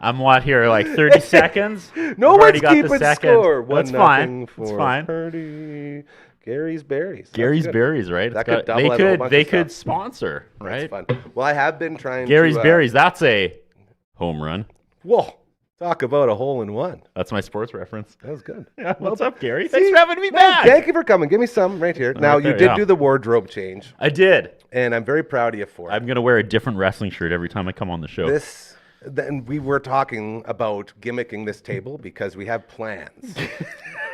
I'm here like 30 seconds. No I've one's already got the keeping second. score. That's 1-0 fine. For That's fine. Purdy. Gary's Berries. That's Gary's good. Berries, right? That It's could got- double they out a whole could bunch they of could stuff. sponsor, right? That's fun. Well, I have been trying Gary's to... Berries. That's a home run. Whoa. Talk about a hole in one. That's my sports reference. That was good. Yeah, what's up, Gary? See? Thanks for having me No, back. Thank you for coming. Give me some right here. Now, Right you there, did yeah. do the wardrobe change, I did. and I'm very proud of you for it. I'm gonna wear a different wrestling shirt every time I come on the show. Then we were talking about gimmicking this table because we have plans.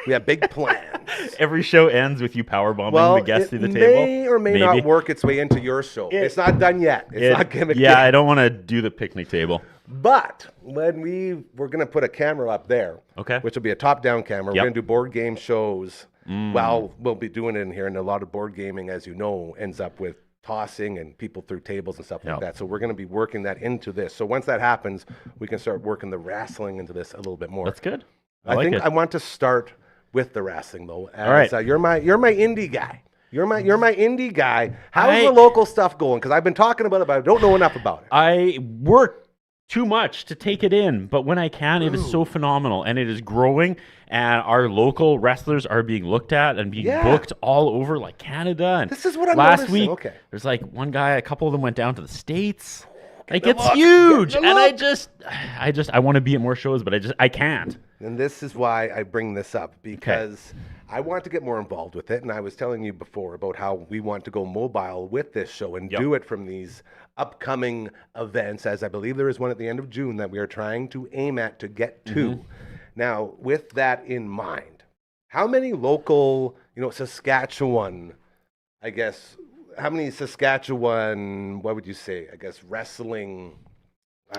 We have big plans. Every show ends with you powerbombing the guests it through the table. may or may Maybe. not work its way into your show. It's not done yet. It's not gimmicked Yeah, yet. I don't want to do the picnic table. But when we're going to put a camera up there, Okay. which will be a top-down camera. Yep. We're going to do board game shows. Well, we'll be doing it in here, and a lot of board gaming, as you know, ends up with tossing and people through tables and stuff like Yep. that. So we're going to be working that into this. So once that happens, we can start working the wrestling into this a little bit more. That's good. I like think it. I want to start with the wrestling though. As, All right. you're my indie guy. You're my indie guy. How's I- the local stuff going? Because I've been talking about it, but I don't know enough about it. I work too much to take it in, but when I can, it is so phenomenal, and it is growing, and our local wrestlers are being looked at and being Yeah. booked all over like Canada. And This is what I'm last noticing. week, Okay. there's like one guy, a couple of them went down to the States. Like the it's look. huge, Get the and look. I want to be at more shows, but I can't. And this is why I bring this up, because I want to get more involved with it. And I was telling you before about how we want to go mobile with this show and Yep. do it from these upcoming events, as I believe there is one at the end of June that we are trying to aim at to get to. Mm-hmm. Now, with that in mind, how many local, Saskatchewan I guess, how many Saskatchewan, what would you say, I guess, wrestling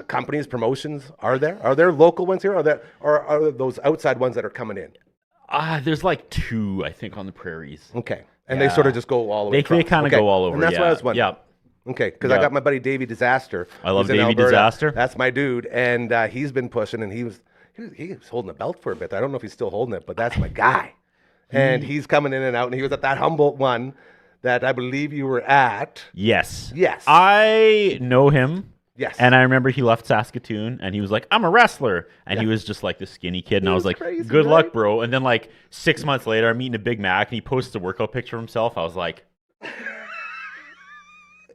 companies, promotions are there? Are there local ones here? Or are those outside ones that are coming in? There's like 2, I think, on the prairies. Okay. And they sort of just go all the way They across. kind of go all over. And that's what I was wondering. Yep. Okay, because I got my buddy Davey Disaster. I love who's in Davey Alberta. Disaster. That's my dude, and he's been pushing, and he was holding a belt for a bit. I don't know if he's still holding it, but that's my guy. And he's coming in and out, and he was at that Humboldt one that I believe you were at. Yes. Yes. I know him. Yes. And I remember he left Saskatoon and he was like, I'm a wrestler. And he was just like this skinny kid. And I was like, crazy, good right? luck, bro. And then like 6 months later, I'm eating a Big Mac and he posts a workout picture of himself. I was like,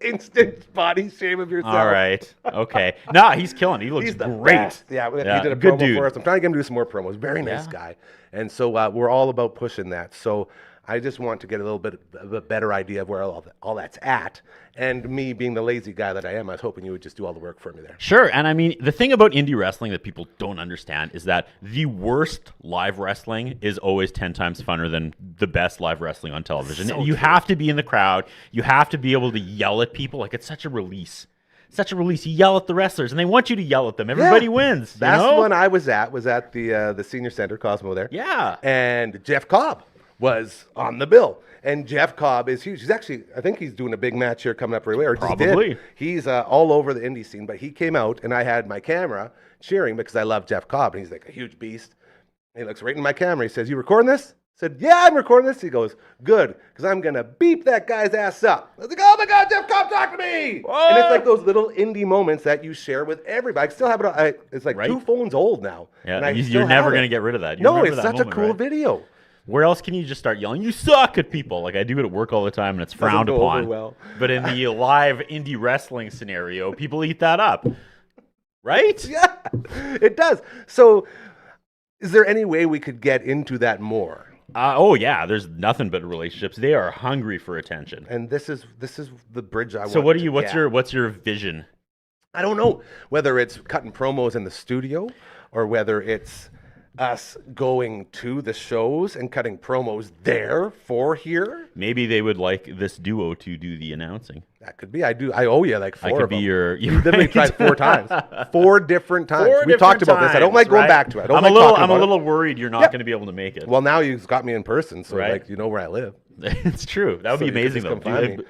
Instant body shame of yourself. all right. Okay. Nah, he's killing. He looks He's the great. best. Yeah, he did a good promo dude. for us. I'm trying to get him to do some more promos. Very nice Yeah. guy. And so we're all about pushing that. So I just want to get a little bit of a better idea of where all that's at. And me being the lazy guy that I am, I was hoping you would just do all the work for me there. Sure. And I mean, the thing about indie wrestling that people don't understand is that the worst live wrestling is always 10 times funner than the best live wrestling on television. So You true. have to be in the crowd. You have to be able to yell at people. Like, it's such a release. Such a release. You yell at the wrestlers, and they want you to yell at them. Everybody wins. That's you know? the one I was at the senior center, Cosmo there. Yeah. And Jeff Cobb was on the bill. And Jeff Cobb is huge. He's actually, I think he's doing a big match here coming up right away. Or just Probably. did. He's all over the indie scene. But he came out, and I had my camera cheering because I love Jeff Cobb. And he's like a huge beast. And he looks right in my camera. He says, "You recording this?" I said, "Yeah, I'm recording this." He goes, "Good, because I'm going to beep that guy's ass up." I was like, "Oh my God, Jeff Cobb, talk to me." And it's like those little indie moments that you share with everybody. I still have it. It's like Right. 2 phones old now. Yeah, and I you're still never have going to it. get rid of that. You No, remember it's that such moment, a cool right? video. Where else can you just start yelling, "You suck" at people? Like I do it at work all the time, and it's frowned go over upon. well. But in the live indie wrestling scenario, people eat that up, right? Yeah, it does. So, is there any way we could get into that more? Oh yeah, there's nothing but relationships. They are hungry for attention. And this is the bridge I want. So what do to you? What's get. your vision? I don't know whether it's cutting promos in the studio or whether it's us going to the shows and cutting promos there for here. Maybe they would like this duo to do the announcing. That could be. I owe you like 4 I could of be them. your. You literally tried 4 times. 4 different times. Four We talked different about this. I don't times, like going right? back to it. I don't I'm like a little. talking I'm a about it. little worried you're not Yep. going to be able to make it. Well, now you've got me in person, so Right. like you know where I live. It's true. That would So be you could amazing just though. come find Dude,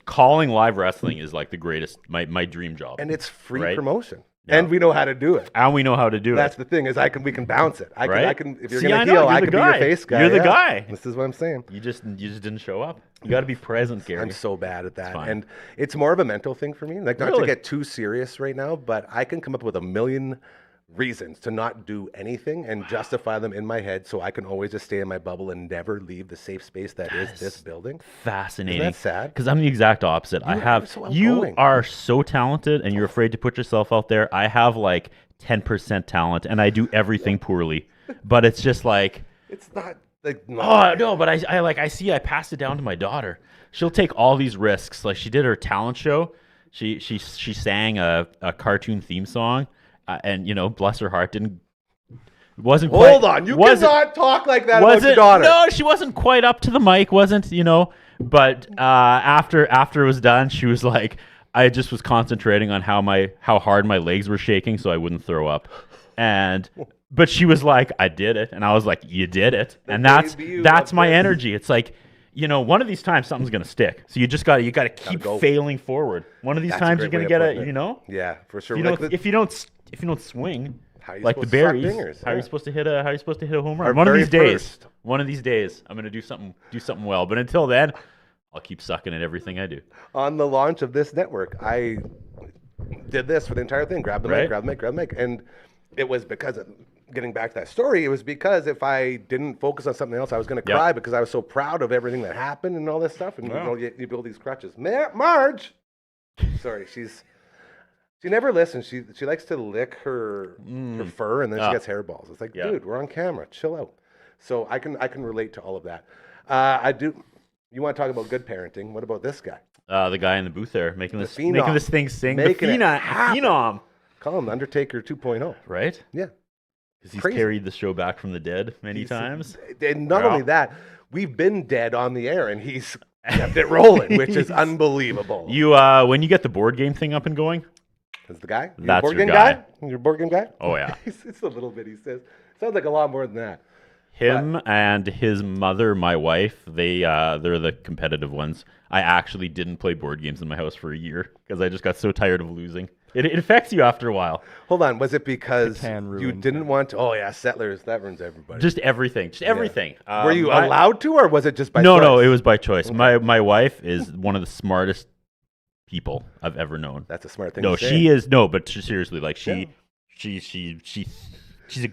calling live wrestling is like the greatest. My dream job. And it's free Right? promotion. Yeah. And we know how to do it. And we know how to do That's it. the thing is we can bounce it. I Right? can if you're See, gonna I know, heal, you're I the can be your guy. face guy. You're the yeah. guy. This is what I'm saying. You just didn't show up. You got to be present, Gary. I'm so bad at that. fine. And it's more of a mental thing for me. Like not to Really? get too serious right now, but I can come up with a million reasons to not do anything and justify them in my head so I can always just stay in my bubble and never leave the safe space that is this building. Fascinating. Isn't that sad? Because I'm the exact opposite. You're so You outgoing. are so talented, and you're afraid to put yourself out there. I have like 10% talent, and I do everything poorly. But it's just like, It's not like oh no. But I passed it down to my daughter. She'll take all these risks. Like she did her talent show. She sang a cartoon theme song, and bless her heart, wasn't quite. Hold on, you wasn't- cannot talk like that about your wasn't daughter. no, she wasn't quite up to the mic, but after it was done, she was like, I just was concentrating on how hard my legs were shaking so I wouldn't throw up. But she was like, I did it. And I was like, you did it. And that's baby my of this. energy. It's like, one of these times something's going to stick. So you just got to keep go. failing forward. One of these That's a times great you're going way to of get putting it. Yeah, for sure. if you don't swing How you like the supposed to suck berries, fingers? how are you Yeah. supposed to hit a home run? Our One of very these days. first. One of these days, I'm going to do something well. But until then, I'll keep sucking at everything I do. On the launch of this network, I did this for the entire thing. Grab the Right. mic, grab the mic, grab the mic. And it was because of, getting back to that story, it was because if I didn't focus on something else, I was going to Yep. cry because I was so proud of everything that happened and all this stuff. And Wow. you build these crutches. Marge! Sorry, she never listens. She likes to lick her fur and then she gets hairballs. It's like, Yeah. dude, we're on camera. Chill out. So I can relate to all of that. I do. You want to talk about good parenting? What about this guy? The guy in the booth there making this phenom. thing sing. Making the it happen. phenom, Call him Undertaker 2.0. right? Yeah. Because he's Crazy. carried the show back from the dead many times. And not Yeah. only that, we've been dead on the air, and he's kept it rolling, which is unbelievable. You when you get the board game thing up and going, Is the guy? You're a That's board your game guy. You're a board game guy? oh yeah, It's a little bit, he says. Sounds like a lot more than that. him and his mother, my wife, they're the competitive ones. I actually didn't play board games in my house for a year because I just got so tired of losing. It affects you after a while. Hold on, was it because Catan you ruined didn't want to? Oh yeah, Settlers, that ruins everybody. Just everything. Were you allowed to, or was it just by choice? No, it was by choice. Okay. My wife is one of the smartest people I've ever known. That's a smart thing No, to say. she is but seriously, like she's a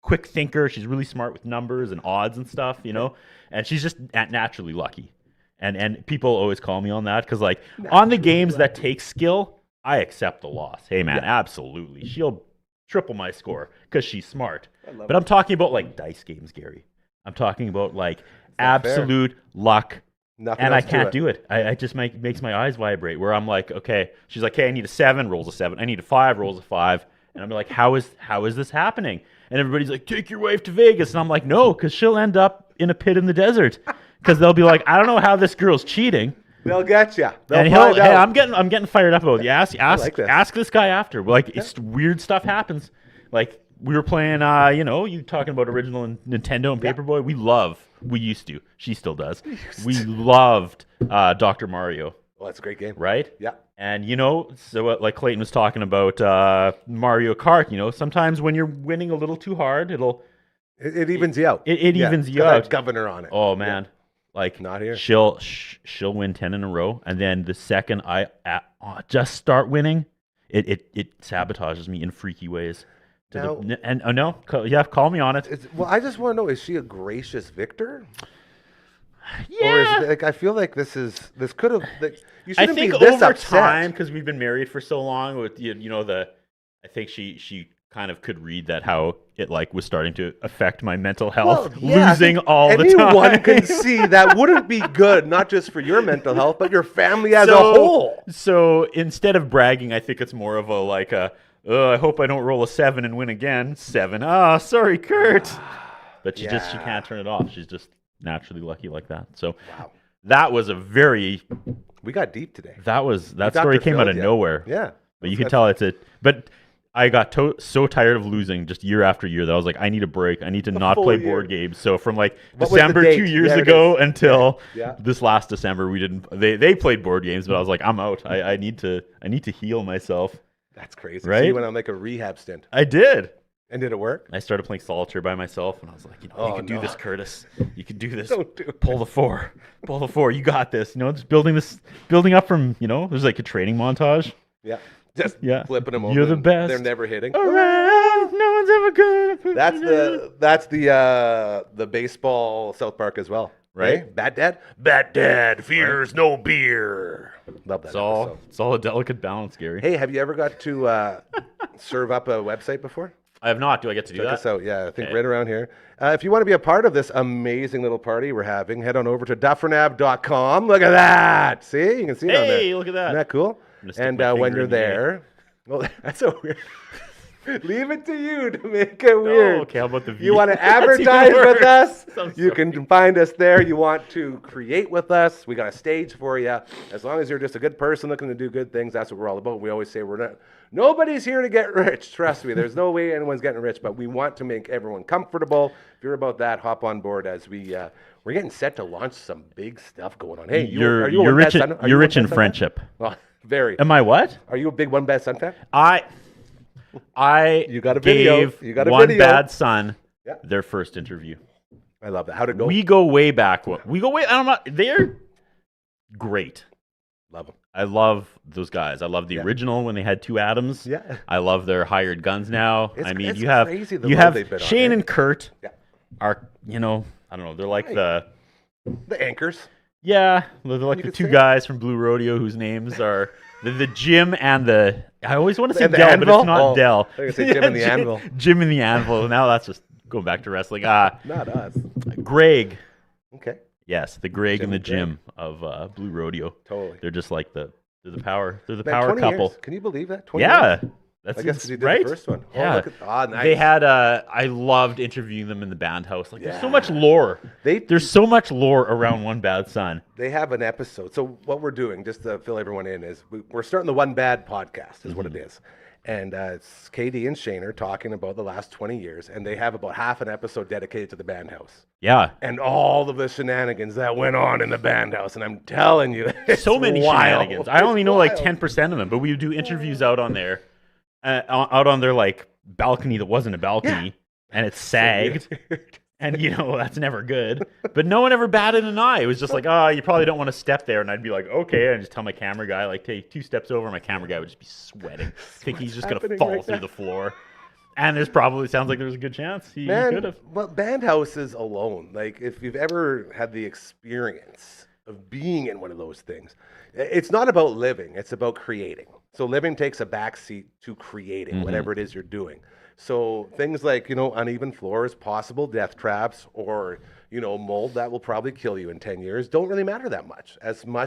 quick thinker. She's really smart with numbers and odds and stuff, and she's just naturally lucky. And people always call me on that because like on the games that take skill, I accept the loss. Hey man, absolutely, she'll triple my score because she's smart. But I'm talking about like dice games, Gary. I'm talking about like absolute luck. Nothing And I else to can't do it. I just makes my eyes vibrate. Where I'm like, okay, she's like, hey, I need a 7, rolls a 7. I need a 5, rolls a 5. And I'm like, how is this happening? And everybody's like, take your wife to Vegas. And I'm like, no, because she'll end up in a pit in the desert. Because they'll be like, I don't know how this girl's cheating. They'll get you. And hey, I'm getting fired up about it. Ask this guy after. Like, it's weird stuff happens. Like we were playing, you talking about original Nintendo and Paperboy. We used to. She still does. We loved Dr. Mario. Well, that's a great game. Right? Yeah. And, so like Clayton was talking about Mario Kart, sometimes when you're winning a little too hard, It evens you out. It evens you got out. that governor on it. Oh, man. Yeah. Like, Not here. She'll win 10 in a row. And then the second I just start winning, it sabotages me in freaky ways. Call me on it. I just want to know, is she a gracious victor? Yeah. Or is it, I feel like this could have. You I shouldn't think be this over upset. time, because we've been married for so long, with I think she kind of could read that how it like was starting to affect my mental health, losing all the time. Anyone can see that wouldn't be good, not just for your mental health, but your family as a whole. So instead of bragging, I think it's more of a like I hope I don't roll a 7 and win again. 7. Sorry, Kurt. But she can't turn it off. She's just naturally lucky like that. So that was we got deep today. That story came out of nowhere. Yeah. But you could tell but I got so tired of losing just year after year that I was like, I need a break. I need to not play board games. So from like December 2 years ago until this last December, we didn't. They played board games, but I was like, I'm out. I need to heal myself. That's crazy. Right? So you went on like a rehab stint. I did. And did it work? I started playing solitaire by myself, and I was like, you can do this, Curtis. You can do this. Don't do it. Pull the 4. Pull the 4. You got this. Just building up from, there's like a training montage. Yeah. Just flipping them over. You're the best. They're never hitting. Around, no one's ever gonna put That's the baseball South Park as well. Right? Hey? Bat Dad fears no beer. Love that. It's all a delicate balance, Gary. Hey, have you ever got to serve up a website before? I have not. Do I get to do Check that? us out. Yeah, I think right around here. If you want to be a part of this amazing little party we're having, head on over to dufferinave.com. Look at that. See? You can see it on there. Hey, look at that. Isn't that cool? And when you're there, well, that's so weird. Leave it to you to make it weird. Okay, how about the view? You want to That's even advertise with worse. us? You can find us there. You want to create with us? We got a stage for you. As long as you're just a good person looking to do good things, that's what we're all about. We always say nobody's here to get rich. Trust me, there's no way anyone's getting rich, but we want to make everyone comfortable. If you're about that, hop on board as we're getting set to launch some big stuff going on. Hey, you're rich in friendship. Well, very. Am I what? Are you a big One Bad Son fan? You got a video. gave You got a One video. Bad Son their first interview. I love that. How'd it go? We go way back. They're great. Love them. I love those guys. I love the original when they had 2 Adams. Yeah. I love their hired guns now. It's you have crazy the love they've been on, Shane eh? and Kurt Yeah. are, I don't know, they're like The anchors. they're like You the could 2 say. guys from Blue Rodeo whose names are the Jim and the, I always want to say And the Del, but Anvil? it's not Oh, Del. I was gonna say Jim and the Anvil. Jim and the Anvil. Now that's just going back to wrestling. Not us. Greg. Okay. Yes, the Greg Jim and the and Greg. Jim of Blue Rodeo. Totally. They're just like they're the power Man, couple. Years. Can you believe that? 20 Yeah. years? That's I guess 'cause you did right? the first one. Oh, Yeah. look at, nice. They had I loved interviewing them in the band house. Like there's so much lore. There's so much lore around One Bad Son. They have an episode. So what we're doing, just to fill everyone in, is we're starting the One Bad podcast, is what it is. And it's KD and Shane are talking about the last 20 years, and they have about half an episode dedicated to the band house. Yeah. And all of the shenanigans that went on in the band house. And I'm telling you, So many wild. shenanigans. I only know like wild. 10% of them, but we would do interviews out on there, out on their like balcony that wasn't a balcony, and it sagged. And, you know, that's never good. But no one ever batted an eye. It was just like, oh, you probably don't want to step there. And I'd be like, okay. And just tell my camera guy, like, take 2 steps over. My camera guy would just be sweating. Think he's just going to fall right through now? the floor. And there's probably, sounds like there's a good chance he could have. Well, band houses alone, like if you've ever had the experience of being in one of those things, it's not about living, it's about creating. So living takes a backseat to creating whatever it is you're doing. So things like, uneven floors, possible death traps, or, mold that will probably kill you in 10 years don't really matter that much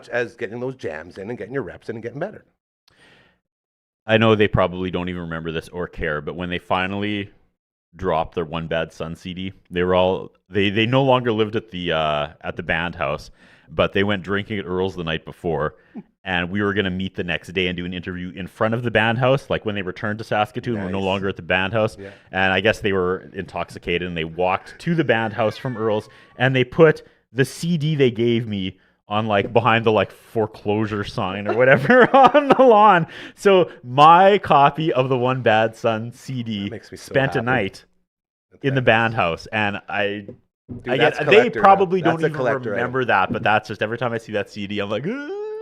as getting those jams in and getting your reps in and getting better. I know they probably don't even remember this or care, but when they finally dropped their One Bad Son CD, they were all they no longer lived at the band house, but they went drinking at Earl's the night before, and we were going to meet the next day and do an interview in front of the band house, like when they returned to Saskatoon. We're no longer at the band house, and I guess they were intoxicated, and they walked to the band house from Earl's, and they put the CD they gave me on like behind the like foreclosure sign or whatever on the lawn. So my copy of the One Bad Son CD makes me so spent a happy. night in the band house, and I that's get they collector probably now. don't That's a even collector remember that, but that's just every time I see that CD, I'm like,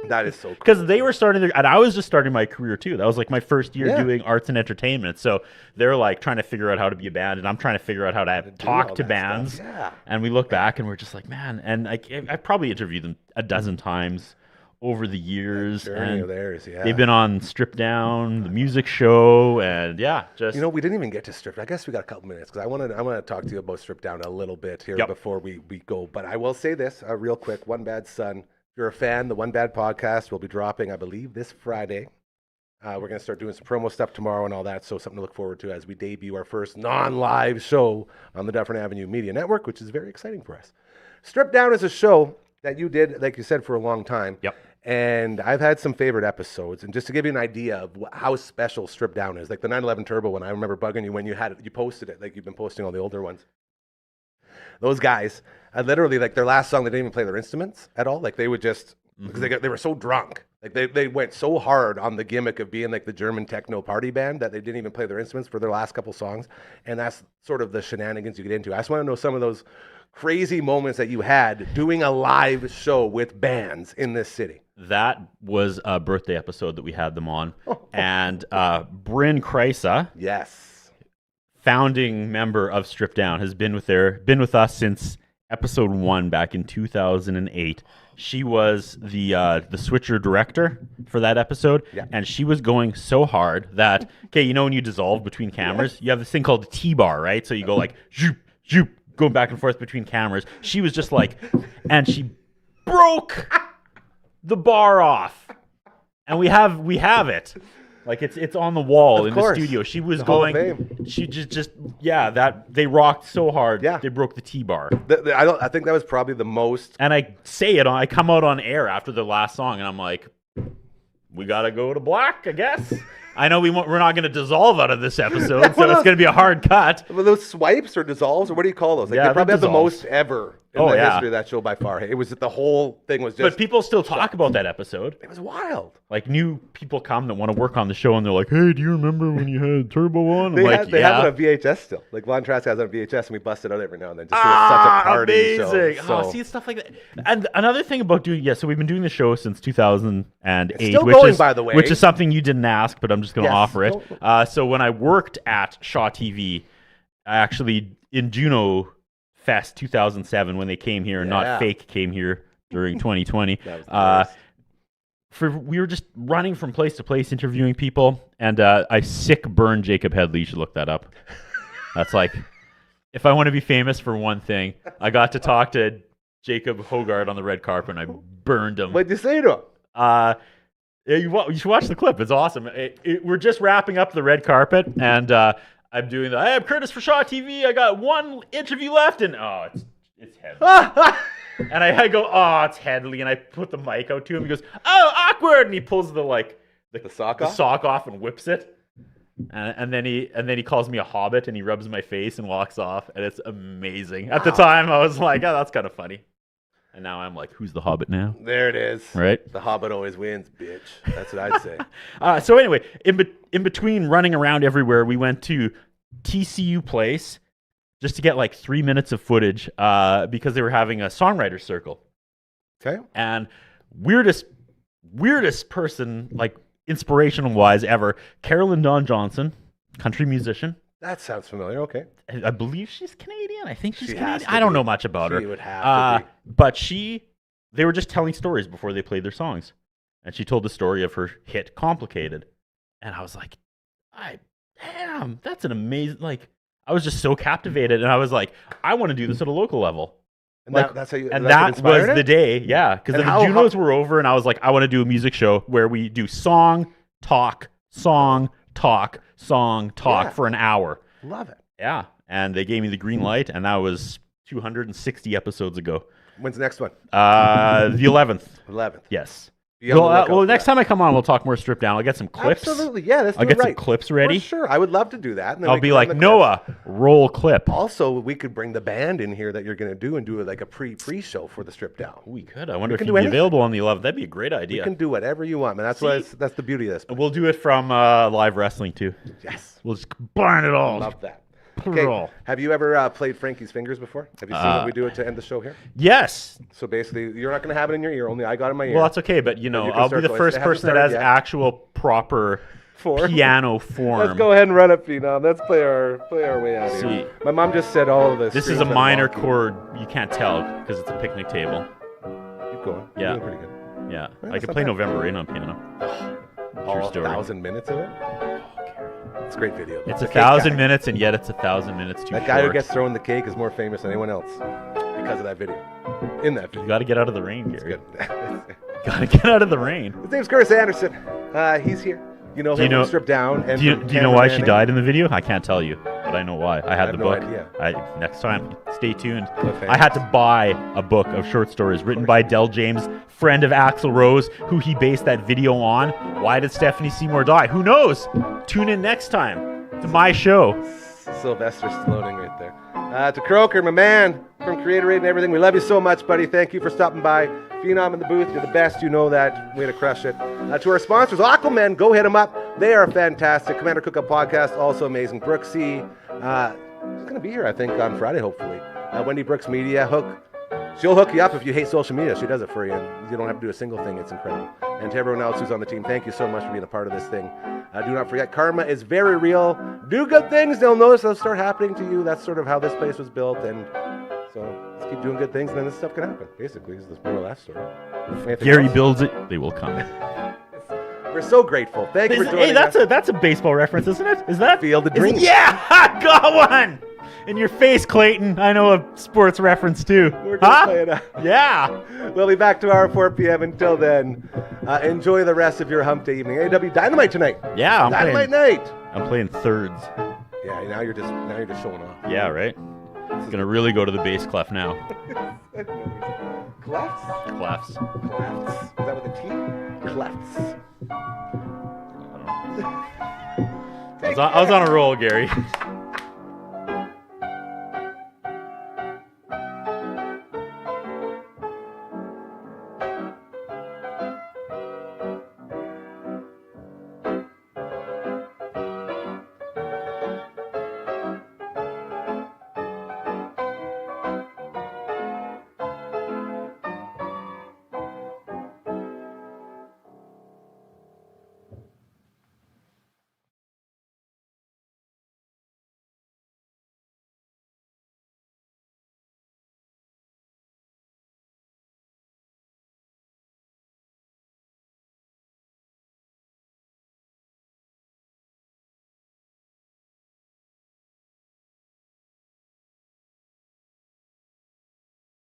That is so cool. because they were starting and I was just starting my career too. That was like my first year Yeah. doing arts and entertainment. So they're like trying to figure out how to be a band, and I'm trying to figure out how to do talk all to that bands. stuff. Yeah. And we look back and we're just like, man. And I probably interviewed them a dozen times over the years. Journey And of theirs, yeah. they've been on Strip Down, the music show, and just we didn't even get to Strip. I guess we got a couple minutes because I want to talk to you about Strip Down a little bit here before we go. But I will say this real quick: One Bad Son. If you're a fan, the One Bad podcast will be dropping, I believe, this Friday. We're going to start doing some promo stuff tomorrow and all that, so something to look forward to as we debut our first non-live show on the Dufferin Avenue Media Network, which is very exciting for us. Strip Down is a show that you did, like you said, for a long time. Yep. And I've had some favorite episodes. And just to give you an idea of how special Strip Down is, like the 911 Turbo one, I remember bugging you when you had it, you posted it, like you've been posting all the older ones. Those guys, I literally, like their last song, they didn't even play their instruments at all. Like they would just, because they were so drunk. Like they went so hard on the gimmick of being like the German techno party band that they didn't even play their instruments for their last couple songs. And that's sort of the shenanigans you get into. I just want to know some of those crazy moments that you had doing a live show with bands in this city. That was a birthday episode that we had them on. And Bryn Kreisa, Yes. founding member of Strip Down, has been with us since episode 1 back in 2008. She was the switcher director for that episode, and she was going so hard that, okay, when you dissolve between cameras, you have this thing called the T-bar, right? So you go like, zoop, zoop, going back and forth between cameras. She was just like, and she broke the bar off, and we have it. Like it's on the wall in the studio. She was going. She just that they rocked so hard. Yeah. They broke the T-bar. I think that was probably the most. And I say it I come out on air after the last song, and I'm like, we gotta go to black, I guess. I know we're not going to dissolve out of this episode, so it's going to be a hard cut. Well, those swipes or dissolves, or what do you call those? Like Yeah, they probably have the dissolves. most ever in the history of that show by far. It was the whole thing was just. But people still talk about that episode. It was wild. Like new people come that want to work on the show, and they're like, "Hey, do you remember when you had Turbo on?" They have it on VHS still. Like Von Trask has it on VHS, and we bust it out every now and then. Just 'cause it's such a party amazing. show. Oh, see stuff like that. And another thing about so we've been doing the show since 2008, It's still which going, is by the way. which is something you didn't ask, but I'm just going to Yes. offer it. So when I worked at Shaw TV, I actually in Juno Fest 2007 when they came here, and not Fake came here during 2020. That was the best. We were just running from place to place interviewing people, and I sick burned Jacob Headley. You should look that up. That's like, if I want to be famous for one thing, I got to talk to Jacob Hogard on the red carpet, and I burned him. What'd you say to him? Yeah, you should watch the clip. It's awesome. We're just wrapping up the red carpet, and I'm doing the. Hey, I'm Curtis for Shaw TV. I got one interview left, and it's Headley. And I go, it's Headley, and I put the mic out to him. He goes, oh, awkward, and he pulls the sock off and whips it. And then he calls me a hobbit, and he rubs my face and walks off, and it's amazing. At the time, I was like, oh, that's kind of funny. And now I'm like, who's the hobbit now? There it is. Right? The hobbit always wins, bitch. That's what I'd say. So anyway, in between running around everywhere, we went to TCU Place just to get like 3 minutes of footage because they were having a songwriter circle. Okay. And weirdest person, like inspirational wise ever, Carolyn Dawn Johnson, country musician. That sounds familiar. Okay. I believe she's Canadian. I think she's She Canadian. has to I don't be. know much about her. She would have to be. But they were just telling stories before they played their songs. And she told the story of her hit Complicated. And I was like, damn, that's an amazing, like, I was just so captivated. And I was like, I want to do this at a local level. And Like, that's how you. and that's that what was inspired the it? day, yeah. Because And the how- Junos were over, and I was like, I want to do a music show where we do song, talk Yeah. for an hour. Love it. Yeah, and they gave me the green light, and that was 260 episodes ago. When's the next one? The 11th, 11th. yes. Be on the lookout Well, for next that. time I come on, we'll talk more stripped down. I'll get some clips. Absolutely. Yeah, let's do I'll get it some right. clips ready. For sure. I would love to do that. And then I'll we be can like, run the clips. Noah, roll clip. Also, we could bring the band in here that you're going to do and do like a pre-show for the strip down. We could. I wonder if can you'd do be anything. available on the 11th. That'd be a great You idea. can do whatever you want, man. That's that's the beauty of this. We'll do it from live wrestling, too. Yes. We'll just burn it all. Love that. Put it all. Have you ever played Frankie's Fingers before? Have you seen what we do it to end the show here? Yes. So basically, you're not going to have it in your ear. Only I got it in my ear. Well, that's okay, but you know, you can I'll be the circle it. first It hasn't person that has started yet. actual proper Form. piano form. Let's go ahead and run it, Phenom. Let's play our way out here. See. My mom just said all of this. This is a minor chord. You can't tell because it's a picnic table. Keep going. Yeah. You're doing pretty good. Yeah, Well, I that's could not play bad. November Rain on piano. All True story. 1,000 minutes of it. It's a great video. It's The a cake 1,000 guy. minutes, and yet it's 1,000 minutes too That guy who short. gets thrown the cake is more famous than anyone else because of that video. In that video. You got to get out of the rain, It's Gary. good. Got to get out of the rain. His name's Curtis Anderson. He's here. You know Do you him know- from Strip Down. And Do you from know why she Cameraman died in the video? I can't tell you, but I know why. I had have the no book. idea. Next time, stay tuned. Cliffhanger. I had to buy a book of short stories written by Del James, friend of Axl Rose, who he based that video on. Why did Stephanie Seymour die? Who knows? Tune in next time to my show. Sylvester Stallone right there. To Croker, my man, from Creator Aid and everything. We love you so much, buddy. Thank you for stopping by. Phenom in the booth, you're the best. You know that. Way to crush it. To our sponsors, Aquaman, go hit them up. They are fantastic. Commander Cookup Podcast, also amazing. Brooksy, she's going to be here, I think, on Friday, hopefully. Wendy Brooks Media, she'll hook you up if you hate social media. She does it for you, and you don't have to do a single thing. It's incredible. And to everyone else who's on the team, thank you so much for being a part of this thing. Do not forget, karma is very real. Do good things. They'll notice they'll start happening to you. That's sort of how this place was built. And so let's keep doing good things, and then this stuff can happen. Basically, is the moral of that story. Anything Gary else? builds it, they will come. We're so grateful. Thank you for joining us. That's a baseball reference, isn't it? Is that Field of is it- Dreams. Yeah, I got one. In your face, Clayton. I know a sports reference too. We're just playing out. Yeah. We'll be back tomorrow at 4 p.m. Until then, enjoy the rest of your hump day evening. AW Dynamite tonight. Yeah, Dynamite night. I'm playing thirds. Yeah, now you're just showing off. Yeah, right. It's gonna really go to the bass clef now. Clefts? Clefs. Clefts. Is that with a T? Clefts. I was on a roll, Gary.